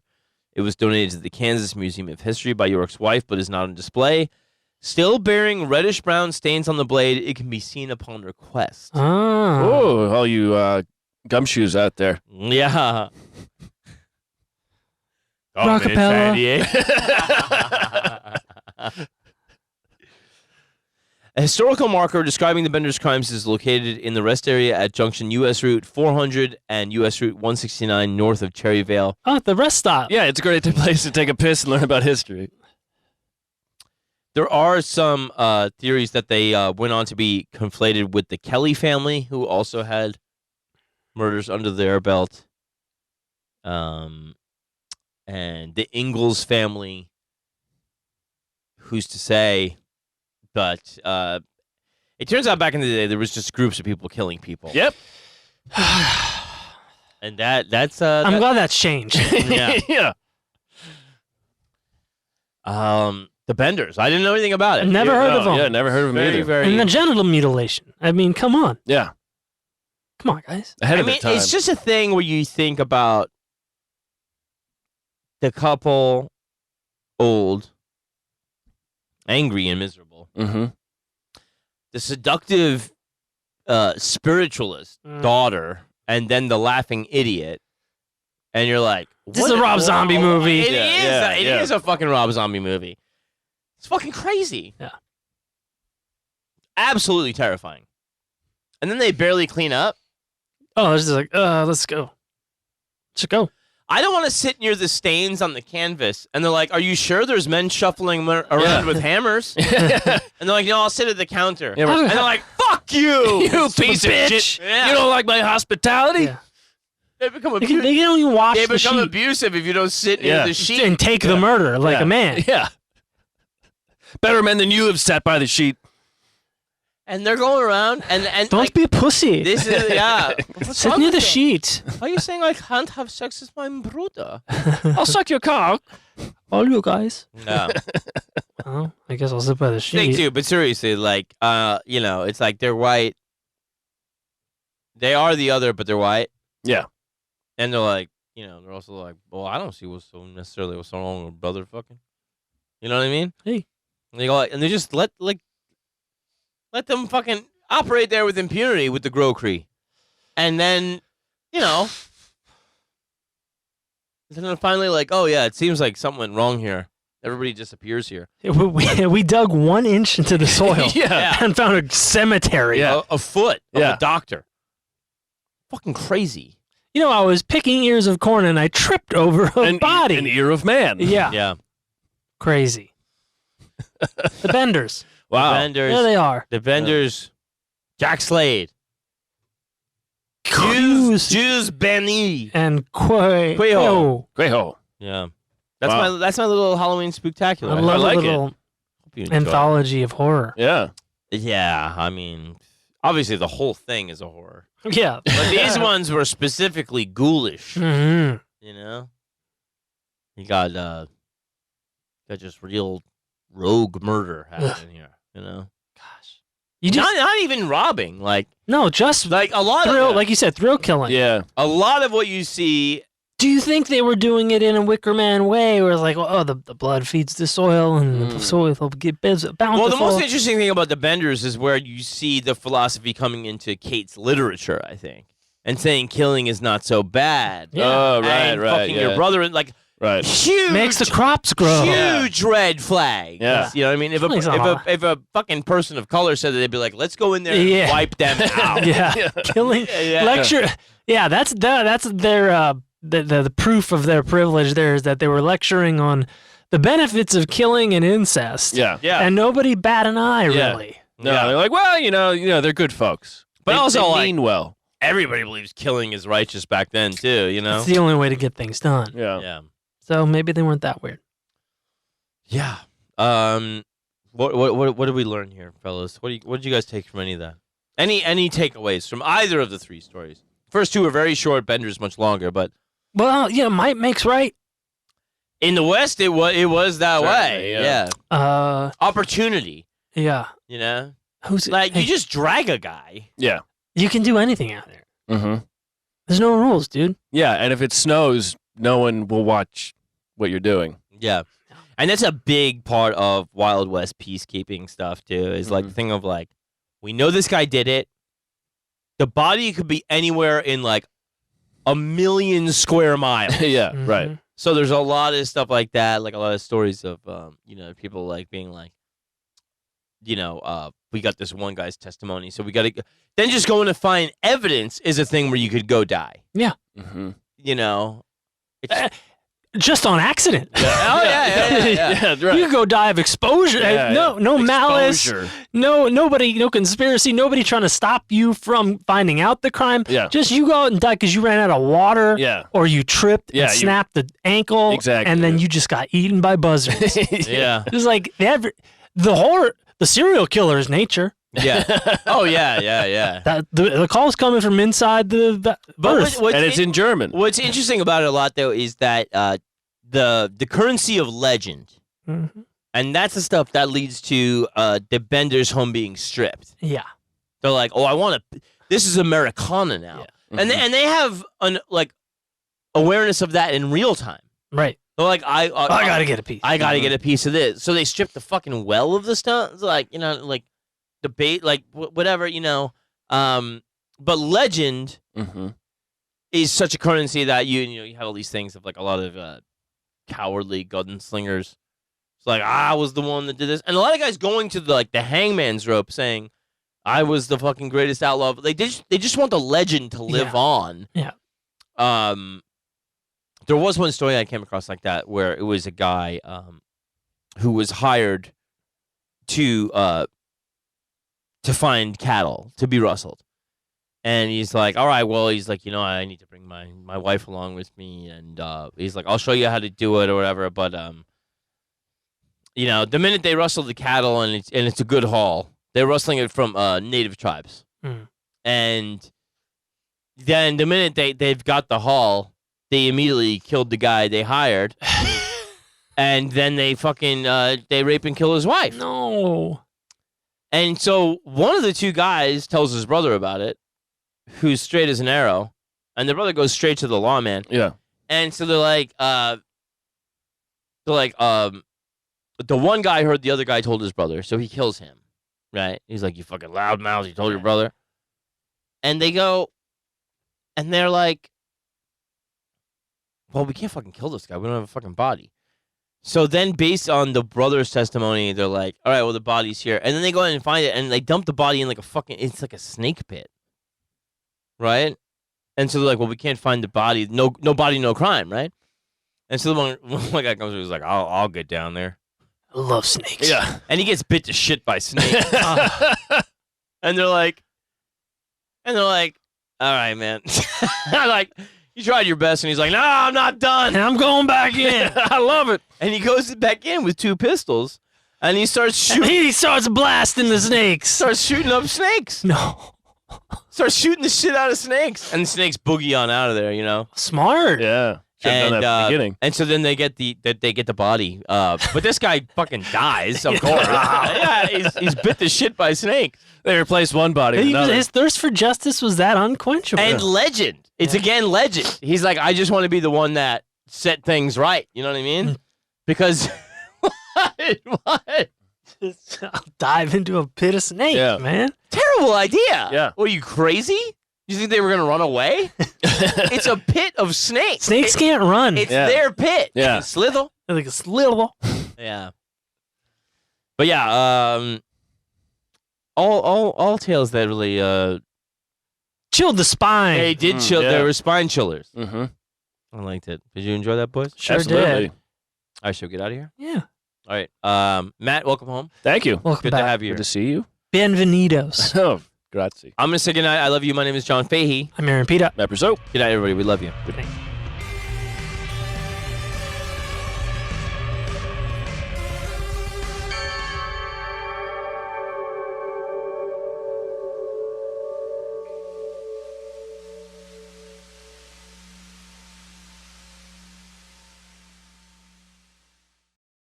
It was donated to the Kansas Museum of History by York's wife, but is not on display. Still bearing reddish-brown stains on the blade, it can be seen upon request. Oh. Oh, all you gumshoes out there. Yeah. Rockapella. A historical marker describing the Bender's crimes is located in the rest area at junction U.S. Route 400 and U.S. Route 169 north of Cherryvale. Oh, the rest stop. Yeah, it's a great place to take a piss and learn about history. There are some theories that they went on to be conflated with the Kelly family, who also had murders under their belt. And the Ingalls family, who's to say? But it turns out back in the day, there was just groups of people killing people. Yep. And that's I'm glad that's changed. yeah. Yeah. The Benders. I didn't know anything about it. Never heard of them. Yeah, never heard of them either. Very. And the genital mutilation. I mean, come on. Yeah. Come on, guys. Ahead I of mean, the time. it's just a thing where you think about the couple, old, angry, and miserable. Mm-hmm. The seductive spiritualist daughter, and then the laughing idiot. And you're like, This is a Rob Zombie movie. It Yeah, is. yeah. It is a fucking Rob Zombie movie. It's fucking crazy. Yeah. Absolutely terrifying. And then they barely clean up. Oh, it's just like, let's go. Let's go. I don't want to sit near the stains on the canvas. And they're like, are you sure there's men shuffling around with hammers? And they're like, no, I'll sit at the counter. Yeah, And they're like, fuck you. You piece of bitch. shit. Yeah. You don't like my hospitality? Yeah. They become They abusive. don't even wash They the become sheet abusive if you don't sit near Yeah. the sheet. and take the murder like Yeah. a man. Yeah. Better men than you have sat by the sheet. And they're going around and Don't like, be a pussy. this is What's Sit wrong near the with you? sheet. Are you saying I can't have sex with my brother? I'll suck your cock. All you guys. No. Oh, I guess I'll sit by the Thing sheet. too, but seriously, like, it's like they're white. They are the other, but they're white. Yeah. And they're like, they're also like, well, I don't see what's so wrong with brother fucking. You know what I mean? Hey. And they go like, and they just let them fucking operate there with impunity with the Grokri. And then, then they're finally like, oh yeah, it seems like something went wrong here. Everybody disappears here. We dug 1 inch into the soil Yeah. and found a cemetery. Yeah. A foot of Yeah. a doctor. Fucking crazy. I was picking ears of corn and I tripped over a body. An ear of man. Yeah. Yeah. Crazy. The Benders. Wow. The Benders. There they are. The Benders. Jack Slade. Jews. Jews Benny. And Queho. Queho. Yeah. That's Wow. my little Halloween spectacular. I love like a it. little Hope you enjoy anthology of horror. Yeah. it. Yeah, I mean, obviously the whole thing is a horror. Yeah. But these ones were specifically ghoulish, hmm You got just real rogue murder happening here, Gosh. You just Not even robbing, like just a lot thrill, of like you said, thrill killing. Yeah. a lot of what you see. Do you think they were doing it in a Wicker Man way, where it's like, the blood feeds the soil and the soil will get bountiful? Well, the most interesting thing about the Benders is where you see the philosophy coming into Kate's literature, I think, and saying killing is not so bad. Yeah. Oh, right, and right. fucking your Yeah. brother, and like Right. huge makes the crops grow. huge red flag. Yeah. You know what I mean? If Killing's not if a fucking person of color said that, they'd be like, let's go in there and Yeah. wipe them out. Yeah, killing Yeah. lecture. Yeah, that's their the proof of their privilege. There is that they were lecturing on the benefits of killing and incest. Yeah. Yeah. and nobody bat an eye Yeah. really. No, Yeah. they're like, well, they're good folks. But They- also, they like, mean well. Everybody believes killing is righteous back then too, It's the only way to get things done. Yeah. Yeah. So maybe they weren't that weird. Yeah. What did we learn here, fellas? What did you guys take from any of that? Any takeaways from either of the three stories? First two are very short, Bender's much longer, but Well, might makes right. in the West it was that way. Certainly, yeah. Yeah. Opportunity, Yeah. Who's Like hey, you just drag a guy. Yeah. you can do anything out there. Mm-hmm. There's no rules, dude. Yeah, and if it snows, no one will watch what you're doing. Yeah. And that's a big part of Wild West peacekeeping stuff too. Is like the thing of like, we know this guy did it. The body could be anywhere in like 1 million square miles. Yeah, Mhm. right. So there's a lot of stuff like that, like a lot of stories of people like being like, we got this one guy's testimony, so we got to then just going to find evidence is a thing where you could go die. Mm-hmm. It's, Just on accident. Oh yeah. Yeah, right. You could go die of exposure. Yeah, no malice. Exposure. No conspiracy. Nobody trying to stop you from finding out the crime. Yeah. Just you go out and die because you ran out of water. Yeah. Or you tripped Yeah, and you- snapped the ankle. Exactly. And then you just got eaten by buzzards. Yeah. It's like the serial killer's nature. Yeah. Oh yeah. That the call's coming from inside the Earth. And it's in German. What's interesting about it a lot though is that the currency of legend, Mhm. and that's the stuff that leads to the Bender's home being stripped. Yeah. They're like, oh, I want to. This is Americana now, Yeah. and they have an awareness of that in real time. Right. They're like, I gotta get a piece. I gotta get a piece of this. So they strip the fucking well of the stuff. Like, like debate, like whatever, But legend is such a currency that you have all these things of like a lot of cowardly gunslingers. It's like, I was the one that did this, and a lot of guys going to the hangman's rope saying, I was the fucking greatest outlaw. But they just want the legend to live on. Yeah. There was one story I came across like that where it was a guy who was hired to find cattle to be rustled, and he's like, all right, well, he's like, I need to bring my wife along with me, and he's like, I'll show you how to do it or whatever, but the minute they rustle the cattle and it's a good haul, they're rustling it from native tribes, and then the minute they've got the haul, they immediately killed the guy they hired, and then they fucking they rape and kill his wife. No. And so one of the two guys tells his brother about it, who's straight as an arrow, and the brother goes straight to the lawman. Yeah. And so they're like, the one guy heard the other guy told his brother, so he kills him, right? He's like, you fucking loudmouth, you told your brother. And they go, and they're like, well, we can't fucking kill this guy. We don't have a fucking body. So then, based on the brother's testimony, they're like, all right, well, the body's here. And then they go in and find it, and they dump the body in it's like a snake pit. Right? And so they're like, well, we can't find the body. No body, no crime, right? And so the one guy comes through, he's like, I'll get down there. I love snakes. Yeah. And he gets bit to shit by snakes. And they're like, all right, man. I'm like, you tried your best, and he's like, no, I'm not done. And I'm going back in. I love it. And he goes back in with 2 pistols, and he starts shooting. And he starts blasting the snakes. Starts shooting up snakes. No. Starts shooting the shit out of snakes, and the snakes boogie on out of there. Smart. Yeah. Should have done that at the beginning. And so then they get the body. But this guy fucking dies, of course. Yeah, he's bit the shit by snakes. They replaced one body with another. His thirst for justice was that unquenchable. And legend. It's again legend. He's like, I just want to be the one that set things right. You know what I mean? Because what? I'll dive into a pit of snakes, man. Terrible idea. Yeah. What, are you crazy? You think they were going to run away? It's a pit of snakes. Snakes can't run. It's their pit. Yeah. They can slither. They're like a slither. Yeah. But yeah, all tales that really Chilled the spine. they did chill. yeah. They were spine chillers. Mm-hmm. I liked it. Did you enjoy that, boys? Sure Absolutely. did. All right, shall we get out of here? Yeah. All right. Matt, welcome home. Thank you. Welcome Good back. to have you Good here. to see you. Bienvenidos. Oh, grazie. I'm going to say goodnight. I love you. My name is John Fahey. I'm Aaron Pita. Mapper Soap. Good night, everybody. We love you. Good night.